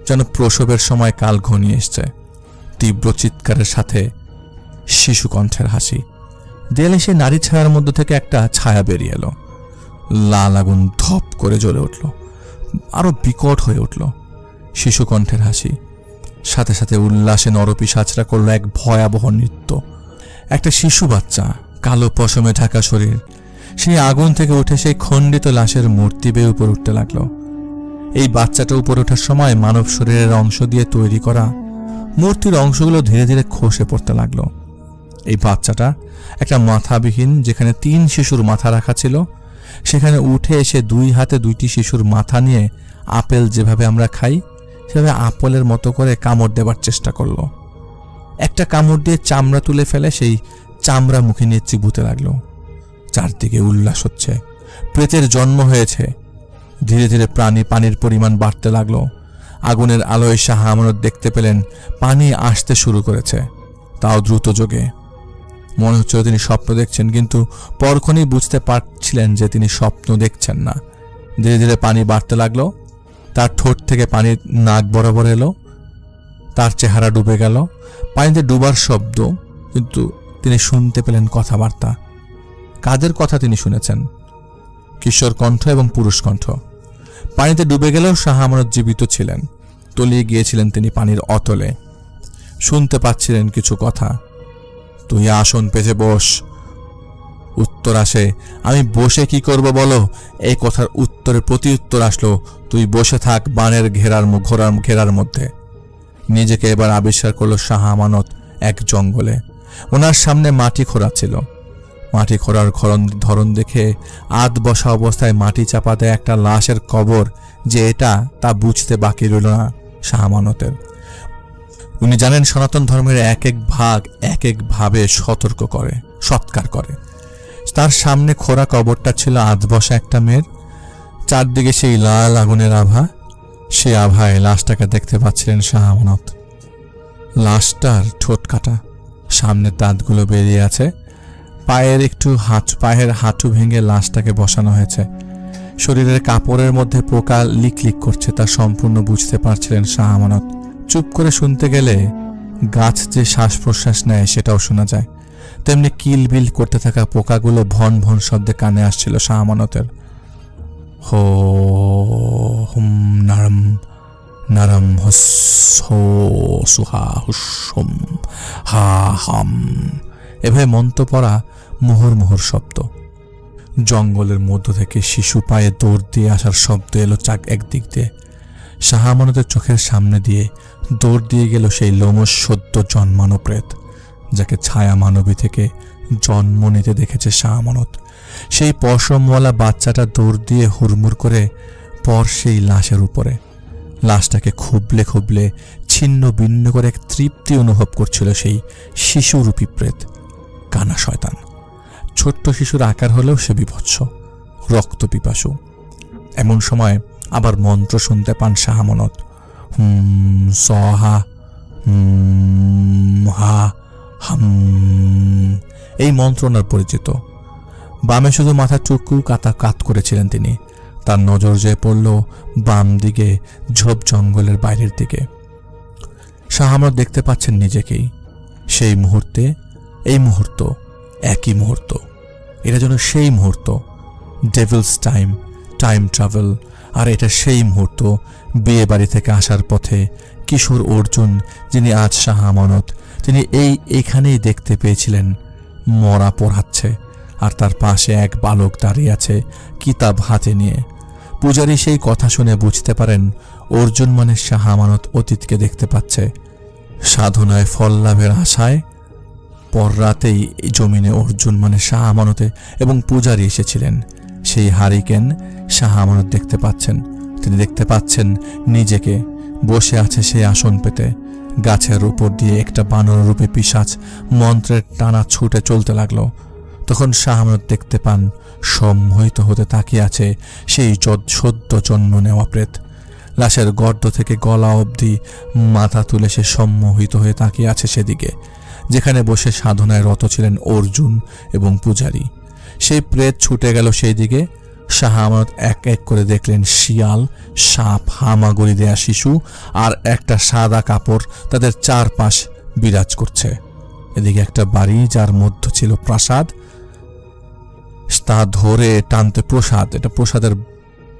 যেন প্রসবের সময় কাল ঘনিয়ে এসছে। তীব্র চিৎকারের সাথে শিশু কণ্ঠের হাসি। দেয়ালে সে নারী ছায়ার মধ্যে থেকে একটা ছায়া বেরিয়ে এলো। লাল আগুন ধপ করে জ্বলে উঠল, আরো বিকট হয়ে উঠল। শিশু কণ্ঠের হাসি, সাথে সাথে উল্লাসে নরপিশাচরা করল এক ভয়াবহ নৃত্য। একটা শিশু বাচ্চা, কালো পশমে ঢাকা শরীর, সেই আগুন থেকে উঠে সেই খণ্ডিত লাশের মূর্তি বেয়ে উপর উঠতে লাগলো। এই বাচ্চাটা উপর ওঠার সময় মানব শরীরের অংশ দিয়ে তৈরি করা মূর্তির অংশগুলো ধীরে ধীরে খসে পড়তে লাগলো। এই বাচ্চাটা একটা মাথাবিহীন, যেখানে 3 শিশুর মাথা রাখা ছিল, সেখানে উঠে এসে 2 হাতে 2টি শিশুর মাথা নিয়ে আপেল যেভাবে আমরা খাই সেভাবে আপেলের মতো করে কামড় দেবার চেষ্টা করলো। একটা কামড় দিয়ে চামড়া তুলে ফেলে সেই চামড়া মুখে নিয়ে চিবুতে লাগলো। চারদিকে উল্লাস হচ্ছে, প্রেতের জন্ম হয়েছে। ধীরে ধীরে পানির পরিমাণ বাড়তে লাগলো। আগুনের আলোয় শাহ আমানত দেখতে পেলেন পানি আসতে শুরু করেছে, তাও দ্রুত যোগে। মনে হচ্ছিল তিনি স্বপ্ন দেখছেন, কিন্তু পরক্ষণেই বুঝতে পারছিলেন যে তিনি স্বপ্ন দেখছেন না। ধীরে ধীরে পানি বাড়তে লাগলো। তার ঠোঁট থেকে পানির নাক বরাবর এলো। তার চেহারা ডুবে গেল। পানিতে ডুবার শব্দ, কিন্তু তিনি শুনতে পেলেন কথাবার্তা। কাদের কথা তিনি শুনেছেন? কিশোর কণ্ঠ এবং পুরুষ কণ্ঠ। পানিতে ডুবে গেলেও শাহ আমানত জীবিত ছিলেন। তলিয়ে গিয়েছিলেন তিনি পানির অতলে। শুনতে পাচ্ছিলেন কিছু কথা। তুই আসন পেতে বস। উত্তর আসে, আমি বসে কি করব বলো? এই কথার উত্তরে প্রতি উত্তর আসলো, তুই বসে থাক বানের ঘেরার মধ্যে। নিজেকে এবার আবিষ্কার করলো শাহ আমানত এক জঙ্গলে। ওনার সামনে মাটি খোঁড়া ছিল। মাটি খোঁড়ার ধরন দেখে আধ বসা অবস্থায় মাটি চাপা দেয় একটা লাশের কবর যে এটা তা বুঝতে বাকি রইল না শাহ আমানতের। উনি জানেন সনাতন ধর্মের এক এক ভাগ এক এক ভাবে সৎকার করে। তার সামনে খোঁড়া কবরটা ছিল আধ বসা একটা মেয়ের। চারদিকে সেই লাল আগুনের আভা। সেই আভায় লাশটাকে দেখতে পাচ্ছিলেন শাহ আমানত। লাশটার ঠোঁট কাটা, সামনের দাঁতগুলো বেরিয়ে আছে। পায়ের হাঁটু ভেঙে লাশটাকে বসানো হয়েছে। শরীরের কাপড়ের মধ্যে পোকা লিকলিক করছে, তা সম্পূর্ণ বুঝতে পারছিলেন শাহ আমানত। চুপ করে শুনতে গেলে গাছ যে শ্বাস প্রশ্বাস নেয় সেটাও শোনা যায়। তেমনি কিলবিল করতে থাকা পোকাগুলো ভন ভন শব্দে কানে আসছিল শাহ আমানতের। হো হুম নারম নারম হস হো সুহা হুসম হা হাম, এভাবে মন্ত্র পড়া মোহর মোহর শব্দ। জঙ্গলের মধ্য থেকে শিশু পায়ে দৌড় দিয়ে আসার শব্দ এলো একদিক দিয়ে। শাহ আমানতের চোখের সামনে দিয়ে দৌড় দিয়ে গেল সেই লোমশ সদ্য জন্মানো প্রেত, যাকে ছায়া মানবী থেকে জন্ম নিতে দেখেছে শাহ আমানত। সেই পশমওয়ালা বাচ্চাটা দৌড় দিয়ে হুড়মুড় করে পর সেই লাশের উপরে। লাশটাকে খুবলে খুবলে ছিন্ন ভিন্ন করে এক তৃপ্তি অনুভব করছিল সেই শিশুরূপী প্রেত, কানা শয়তান। ছোট্ট শিশুর আকার হলেও সে বিভৎস, রক্ত পিপাসু। এমন সময় আবার মন্ত্র শুনতে পান শাহ আমানত। সহা হা হাম, এই মন্ত্র ওনার পরিচিত। বামে শুধু মাথা চুকু কাত করেছিলেন তিনি। তার নজর যেয়ে পড়ল বাম দিকে ঝোপ জঙ্গলের বাইরের দিকে। শাহ আমানত দেখতে পাচ্ছেন নিজেকেই সেই মুহূর্তে, এই মুহূর্ত একই মুহূর্ত। এটা যেন সেই মুহূর্ত, ডেভিলস টাইম ট্রাভেল। আর এটা সেই মুহূর্ত বিয়ে বাড়ি থেকে আসার পথে কিশোর অর্জুন, যিনি আজ শাহ আমানত, তিনি এইখানেই দেখতে পেয়েছিলেন মরা পোড়াচ্ছে, আর তার পাশে এক বালক দাঁড়িয়ে আছে কিতাব হাতে নিয়ে। পূজারী সেই কথা শুনে বুঝতে পারেন অর্জুন মানে শাহ আমানত অতীতকে দেখতে পাচ্ছে। সাধনায় ফল লাভের আশায় পর রাতেই জমিনে অর্জুন মানে শাহ আমানতে এবং পূজারী এসেছিলেন। সেই হারিকেন শাহ আমানত দেখতে পাচ্ছেন। তিনি দেখতে পাচ্ছেন নিজেকে বসে আছে সেই আসন পেতে। গাছের উপর দিয়ে একটা বানর রূপে পিশাচ মন্ত্রের টানা ছুটে চলতে লাগলো। তখন শাহ আমানত দেখতে পান সম্মোহিত হতে তাকিয়ে আছে সেই সদ্য জন্ম নেওয়া প্রেত। লাশের গর্ত থেকে গলা অবধি মাথা তুলে সে সম্মোহিত হয়ে তাকিয়ে আছে সেদিকে, যেখানে বসে সাধনায় রত ছিলেন অর্জুন এবং পূজারী। সেই প্রেত ছুটে গেল সেই দিকে। শাহ আমানত এক এক করে দেখলেন শিয়াল, সাপ, হামাগুড়ি দেয়া শিশু আর একটা সাদা কাপড় তাদের চারপাশ বিরাজ করছে। এদিকে একটা বাড়ি যার মধ্য ছিল প্রাসাদ, তা ধরে টানতে এটা প্রসাদের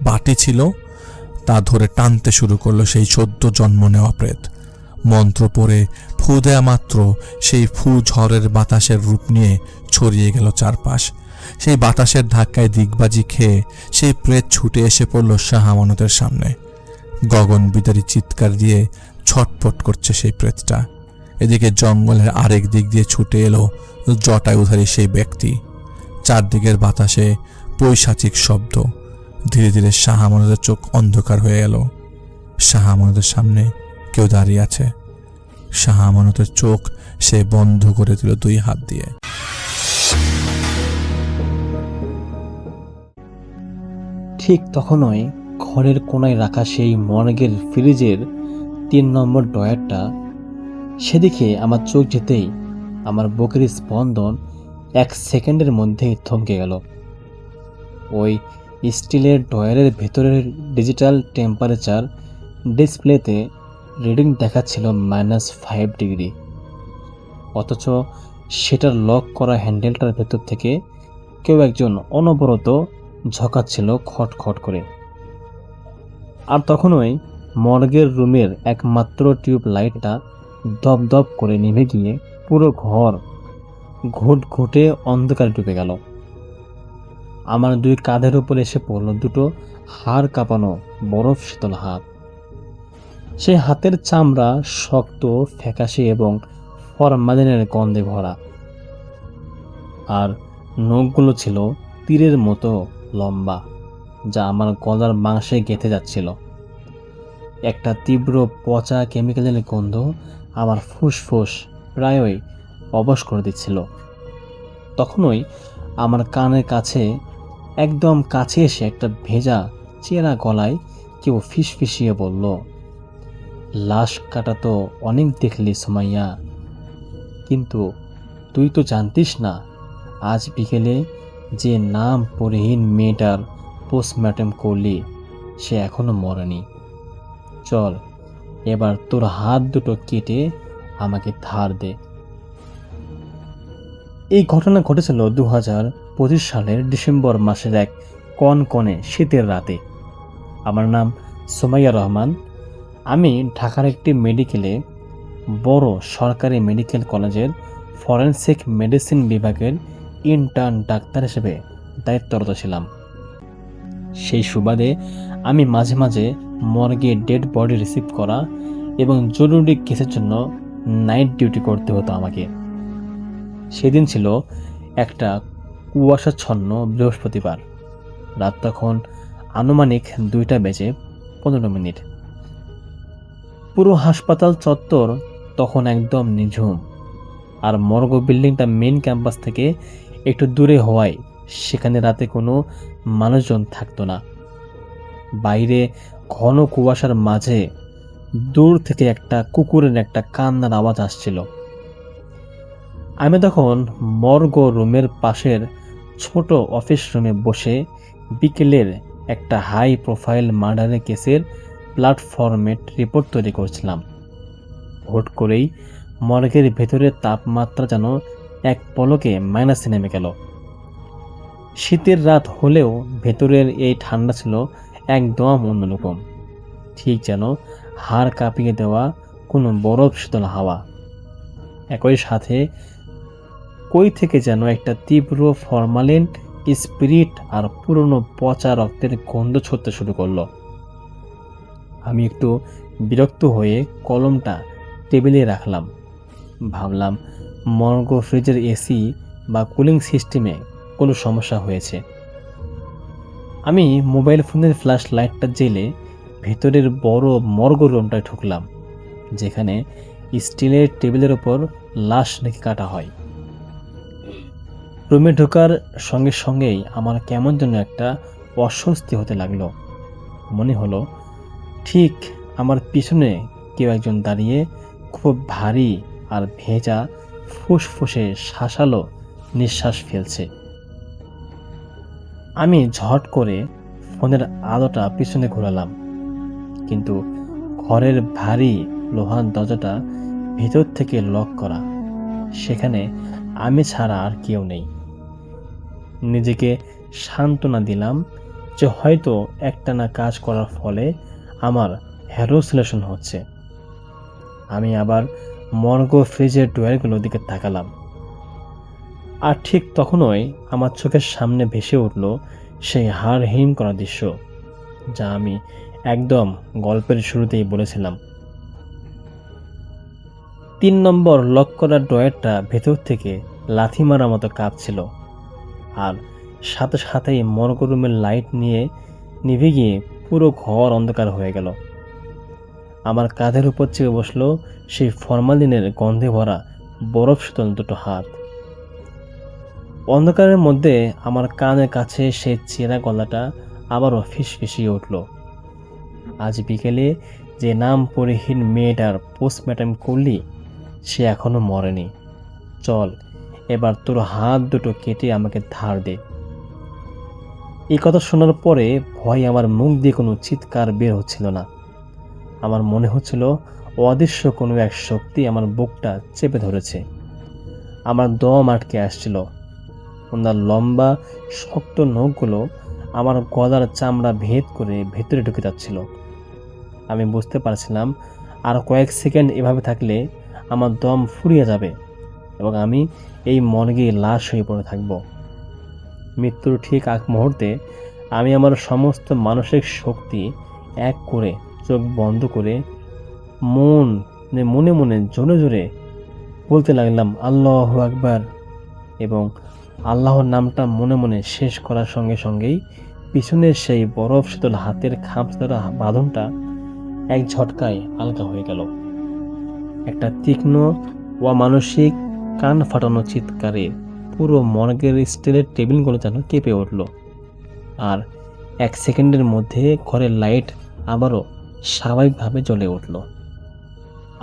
বাটি ছিল, তা ধরে টানতে শুরু করলো সেই সদ্য জন্ম নেওয়া প্রেত। মন্ত্র পড়ে ফু দেয়া মাত্র সেই ফু ঝড়ের বাতাসের রূপ নিয়ে ছড়িয়ে গেল চারপাশ। সেই বাতাসের ধাক্কায় দিগবাজি খেয়ে সেই প্রেত ছুটে এসে পড়ল শাহ আমানতের সামনে। গগন বিদারী চিৎকার দিয়ে ছটফট করছে সেই প্রেতটা। এদিকে জঙ্গলের আরেক দিক দিয়ে ছুটে এলো জটায়ুধারী সেই ব্যক্তি। চারদিকের বাতাসে পৈশাচিক শব্দ। ধীরে ধীরে শাহ আমানতের চোখ অন্ধকার হয়ে এল। শাহ আমানতের সামনে কেউ দাঁড়িয়ে আছে। শাহ আমানতের চোখ সে বন্ধ করে দিল দুই হাত দিয়ে। ঠিক তখনই ঘরের কোনায় রাখা সেই মর্গের ফ্রিজের 3 নম্বর ড্রয়ারটা, সেদিকে আমার চোখ যেতেই আমার বুকের স্পন্দন 1 সেকেন্ডের মধ্যেই থমকে গেল। ওই স্টিলের ড্রয়ারের ভেতরের ডিজিটাল টেম্পারেচার ডিসপ্লেতে রিডিং দেখাচ্ছিল -5 ডিগ্রি, অথচ সেটার লক করা হ্যান্ডেলটার ভেতর থেকে কেউ একজন অনবরত ঝকাচ্ছিল খটখট করে। আর তখনই মর্গের রুমের একমাত্র টিউব লাইটটা দপদপ করে নিভে গিয়ে পুরো ঘর ঘুটঘুটে অন্ধকারে ডুবে গেল। আমার দুই কাঁধের উপর এসে পড়ল দুটো হাড় কাঁপানো বরফ শীতল হাত। সেই হাতের চামড়া শক্ত, ফ্যাকাশে এবং ফরমালিনের গন্ধে ভরা, আর নখগুলো ছিল তীরের মতো লম্বা, যা আমার গলার মাংসে গেঁথে যাচ্ছিল। একটা তীব্র পচা কেমিক্যালের গন্ধ আমার ফুসফুস প্রায়ই অবশ করে দিচ্ছিল। তখনই আমার কানের কাছে, একদম কাছে এসে একটা ভেজা চেরা গলায় কেউ ফিসফিসিয়ে বলল, লাশ কাটা তো অনেক দেখলি সুমাইয়া, কিন্তু তুই তো জানতিস না আজ বিকেলে যে নাম পরিহীন মেয়েটার পোস্টমর্টেম করলি সে এখনো মরেনি। চল এবার তোর হাত দুটো কেটে আমাকে ধার দে। এই ঘটনা ঘটেছিল 2025 সালের ডিসেম্বর মাসের এক কনকনে শীতের রাতে। আমার নাম সুমাইয়া রহমান। আমি ঢাকার একটি মেডিকেলে, বড় সরকারি মেডিকেল কলেজের ফরেনসিক মেডিসিন বিভাগের ইন্টার্ন ডাক্তার হিসেবে দায়িত্বরত ছিলাম। সেই সুবাদে আমি মাঝে মাঝে মর্গে ডেড বডি রিসিভ করা এবং জরুরি কেসের জন্য নাইট ডিউটি করতে হতো আমাকে। সেদিন ছিল একটা কুয়াশাচ্ছন্ন বৃহস্পতিবার। রাত তখন আনুমানিক 2:15। পুরো হাসপাতাল চত্বর তখন একদম নিঝুম, আর মর্গ বিল্ডিংটা মেন ক্যাম্পাস থেকে একটু দূরে হওয়ায় সেখানে রাতে কোনো মানুষজন থাকতো না। বাইরে ঘন কুয়াশার মাঝে দূর থেকে একটা কুকুরের একটা কান্নার আওয়াজ আসছিল। আমি তখন মর্গ রুমের পাশের ছোট অফিস রুমে বসে বিকেলের একটা হাই প্রোফাইল মার্ডারের কেসের প্ল্যাটফর্মে রিপোর্ট তৈরি করছিলাম। হুট করেই মর্গের ভেতরের তাপমাত্রা যেন এক পলকে মাইনাসে নেমে গেল। শীতের রাত হলেও ভেতরের এই ঠান্ডা ছিল একদম অন্যরকম, ঠিক যেন হাড় কাঁপিয়ে দেওয়া কোনো বরফ শীতল হাওয়া। একই সাথে কই থেকে যেন একটা তীব্র ফরমালিন স্পিরিট আর পুরনো পচা রক্তের গন্ধ ছড়তে শুরু করলো। আমি একটু বিরক্ত হয়ে কলমটা টেবিলে রাখলাম। ভাবলাম মর্গ ফ্রিজের এসি বা কুলিং সিস্টেমে কোনো সমস্যা হয়েছে। আমি মোবাইল ফোনের ফ্ল্যাশ লাইটটা জ্বেলে ভেতরের বড় মর্গ রুমটায় ঢুকলাম, যেখানে স্টিলের টেবিলের ওপর লাশ রেখে কাটা হয়। রুমে ঢোকার সঙ্গে সঙ্গেই আমার কেমন যেন একটা অস্বস্তি হতে লাগলো। মনে হলো ঠিক আমার পিছনে কেউ একজন দাঁড়িয়ে খুব ভারী আর ভেজা ফুসফুসে শাঁসালো নিঃশ্বাস ফেলছে। আমি ঝট করে ফোনের আলোটা পিছনে ঘোরালাম, কিন্তু ঘরের ভারী লোহার দরজাটা ভেতর থেকে লক করা। সেখানে আমি ছাড়া আর কেউ নেই। নিজেকে সান্ত্বনা দিলাম যে হয়তো একটানা কাজ করার ফলে আমার হ্যালোসিনেশন হচ্ছে। আমি আবার মর্গ ফ্রিজের ডয়ারগুলোর দিকে তাকালাম, আর ঠিক তখনই আমার চোখের সামনে ভেসে উঠল সেই হাড়হিম করা দৃশ্য, যা আমি একদম গল্পের শুরুতেই বলেছিলাম। 3 নম্বর লক করা ড্রয়ারটা ভেতর থেকে লাথি মারা মতো কাঁপছিল, আর সাথে সাথেই মর্গ রুমের লাইট নিভে গিয়ে পুরো ঘর অন্ধকার হয়ে গেল। আমার কাঁধের উপর চেপে বসলো সেই ফরমালিনের গন্ধে ভরা বরফ শীতল দুটো হাত। অন্ধকারের মধ্যে আমার কানের কাছে সেই চেরা গলাটা আবারও ফিসফিসিয়ে উঠল, আজ বিকেলে যে নাম পরিহীন মেয়েটার পোস্টমর্টেম করলি সে এখনো মরেনি। চল এবার তোর হাত দুটো কেটে আমাকে ধার দে। এই কথা শোনার পরে ভয় আমার মুখ দিয়ে কোনো চিৎকার বের হচ্ছিল না। আমার মনে হচ্ছিল অদৃশ্য কোনো এক শক্তি আমার বুকটা চেপে ধরেছে। আমার দম আটকে আসছিল। ওনার লম্বা শক্ত নখগুলো আমার গলার চামড়া ভেদ করে ভেতরে ঢুকে যাচ্ছিল। আমি বুঝতে পারছিলাম আর কয়েক সেকেন্ড এভাবে থাকলে আমার দম ফুরিয়ে যাবে এবং আমি এই মর্গে লাশ হয়ে পড়ে থাকব। মৃত্যুর ঠিক আগ মুহূর্তে আমি আমার সমস্ত মানসিক শক্তি এক করে চোখ বন্ধ করে মনে মনে জোরে জোরে বলতে লাগলাম আল্লাহু আকবার, এবং আল্লাহর নামটা মনে মনে শেষ করার সঙ্গে সঙ্গেই পিছনের সেই বরফ শীতল হাতের খামছাড়া বাঁধনটা এক ঝটকায় আলগা হয়ে গেল। একটা তীক্ষ্ণ অমানসিক কান ফাটানো চিৎকারে পুরো মর্গের স্টিলের টেবিলগুলো যেন কেঁপে উঠল, আর এক সেকেন্ডের মধ্যে ঘরের লাইট আবারও স্বাভাবিকভাবে জ্বলে উঠল।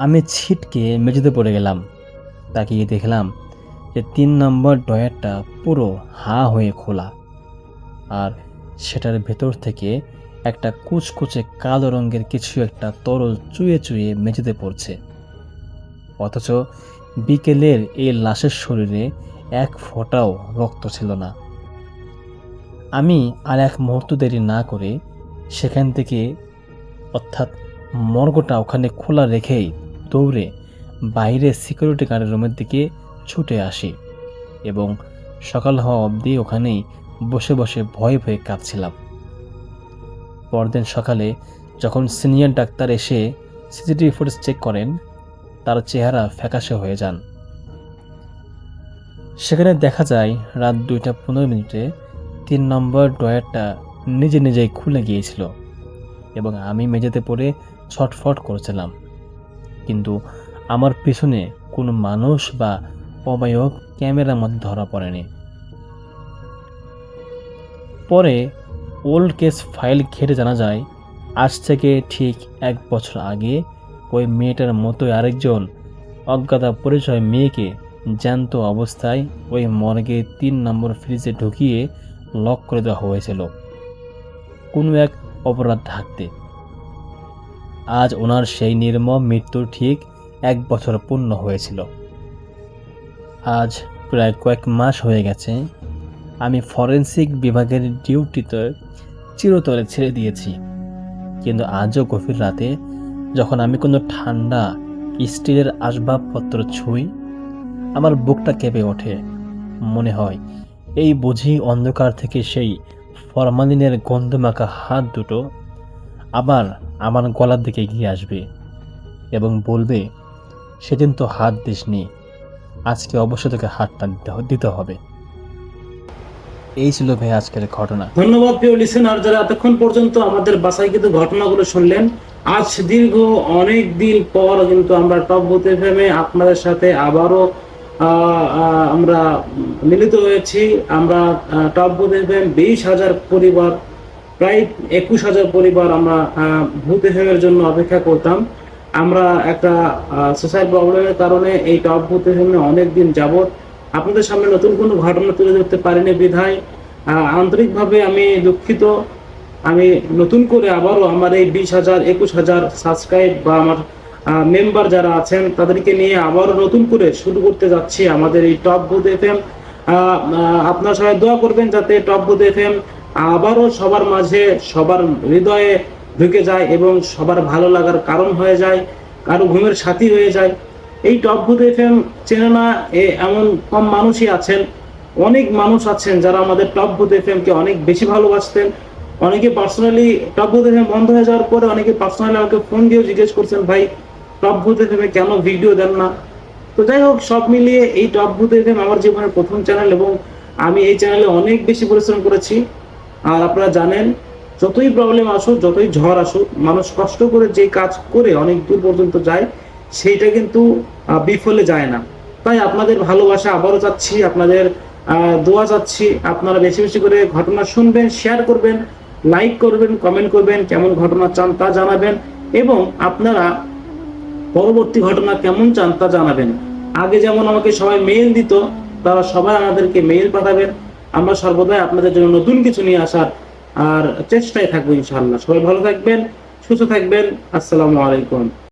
আমি ছিটকে মেঝেতে পড়ে গেলাম। তাকিয়ে দেখলাম যে 3 নম্বর ডয়ারটা পুরো হা হয়ে খোলা, আর সেটার ভেতর থেকে একটা কুচকুচে কালো রঙের কিছু একটা তরল চুয়ে চুয়ে মেঝেতে পড়ছে। অথচ বিকেলের এই লাশের শরীরে এক ফোঁটাও রক্ত ছিল না। আমি আর এক মুহূর্ত দেরি না করে সেখান থেকে, অর্থাৎ মর্গটা ওখানে খোলা রেখেই দৌড়ে বাইরে সিকিউরিটি গার্ডের রুমের দিকে ছুটে আসি এবং সকাল হওয়া অবধি ওখানেই বসে বসে ভয়ে ভয়ে কাঁপছিলাম। পরদিন সকালে যখন সিনিয়র ডাক্তার এসে সিসিটিভি ফুটেজ চেক করেন, তার চেহারা ফ্যাকাশে হয়ে যান। সেখানে দেখা যায় রাত 2:15 3 নম্বর ড্রয়ারটা নিজে নিজেই খুলে গিয়েছিল এবং আমি মেঝেতে পড়ে ছটফট করেছিলাম, কিন্তু আমার পিছনে কোনো মানুষ বা অবয়ব ক্যামেরার মধ্যে ধরা পড়েনি। পরে ওল্ড কেস ফাইল ঘেটে জানা যায় আজ থেকে ঠিক 1 বছর আগে ওই মেয়েটার মতোই আরেকজন অজ্ঞাতা পরিচয় মেয়েকে জ্যান্ত অবস্থায় ওই মর্গে 3 নম্বর ফ্রিজে ঢুকিয়ে লক করে দেওয়া হয়েছিল কোনো এক অপরাধ ঢাকতে। আজ ওনার সেই নির্মম মৃত্যুর ঠিক 1 বছর পূর্ণ হয়েছিল। আজ প্রায় কয়েক মাস হয়ে গেছে আমি ফরেনসিক বিভাগের ডিউটিতে চিরতরে ছেড়ে দিয়েছি, কিন্তু আজও গভীর রাতে যখন আমি কোনো ঠান্ডা স্টিলের আসবাবপত্র ছুঁই, আমার বুকটা কেঁপে ওঠে। মনে হয় এই বুঝি অন্ধকার থেকে সেই ফরমালিনের গন্ধমাখা হাত দুটো আবার আমার গলার দিকে এগিয়ে আসবে এবং বলবে, সেদিন তো হাত দিসনি, আজকে অবশ্যই তোকে হাতটা দিতে হবে। এই ছিল ভাই আজকের ঘটনা। ধন্যবাদ প্রিয় লিসেনার, যারা এতক্ষণ পর্যন্ত আমাদের বাছাইকৃত ঘটনাগুলো শুনলেন। আজ দীর্ঘ অনেক দিন পর কিন্তু আমরা টপ বুথ এফএম এ আপনাদের সাথে আবারও আমরা মিলিত হয়েছি। আমরা টপ বুথ এফএম 20,000 পরিবার, প্রায় 21,000 পরিবার আমরা ভূত এফএম এর জন্য অপেক্ষা করতাম। আমরা একটা সোশ্যাল প্রবলেমের কারণে এই টপ বুথ এফএম এ অনেক দিন যাবত আপনাদের সামনে নতুন কোনো ঘটনা তুলে ধরতে পারিনি বিধায় আন্তরিকভাবে আমি দুঃখিত। আমি নতুন করে আবারও আমার এই 20,000 21,000 সাবস্ক্রাইব বা আমার মেম্বার যারা আছেন তাদেরকে নিয়ে আবারও নতুন করে শুরু করতে যাচ্ছি আমাদের এই টপ বুথ এফএম। আপনারা সবাই দোয়া করবেন যাতে টপ বুথ এফএম আবারও সবার মাঝে, সবার হৃদয়ে ঢুকে যায় এবং সবার ভালো লাগার কারণ হয়ে যায়, কারো ঘুমের সাথী হয়ে যায়। এই টপ বুথ এফএম চেনে না এমন কম মানুষই আছেন। অনেক মানুষ আছেন যারা আমাদের টপ বুথ এফএম কে অনেক বেশি ভালোবাসতেন। অনেকে পার্সোনালি টপ বুথ এফএম বন্ধ হয়ে যাওয়ার পরে অনেকে পার্সোনালি আমাকে ফোন দিয়েও জিজ্ঞেস করছেন, ভাই টপ বুথ এফএম এ কেন ভিডিও দেন না? তো যাই হোক, সব মিলিয়ে এই টপ বুথ এফএম আমার জীবনের প্রথম চ্যানেল এবং আমি এই চ্যানেলে অনেক বেশি পরিশ্রম করেছি। আর আপনারা জানেন, যতই প্রবলেম আসুক, যতই ঝড় আসুক, মানুষ কষ্ট করে যে কাজ করে অনেক দূর পর্যন্ত যায়, সেইটা কিন্তু বিফলে যায় না। তাই আপনাদের ভালোবাসা আবারও চাচ্ছি, আপনাদের দোয়া চাচ্ছি। আপনারা বেশি বেশি করে ঘটনা শুনবেন, শেয়ার করবেন, লাইক করবেন, কমেন্ট করবেন, কেমন ঘটনা চান তা জানাবেন এবং আপনারা পরবর্তী ঘটনা কেমন চান তা জানাবেন। আগে যেমন আমাকে সবাই মেইল দিত, তারা সবাই আমাদেরকে মেইল পাঠাবেন। আমরা সর্বদাই আপনাদের জন্য নতুন কিছু নিয়ে আসার আর চেষ্টায় থাকবো ইনশাআল্লাহ। সবাই ভালো থাকবেন, সুস্থ থাকবেন। আসসালামু আলাইকুম।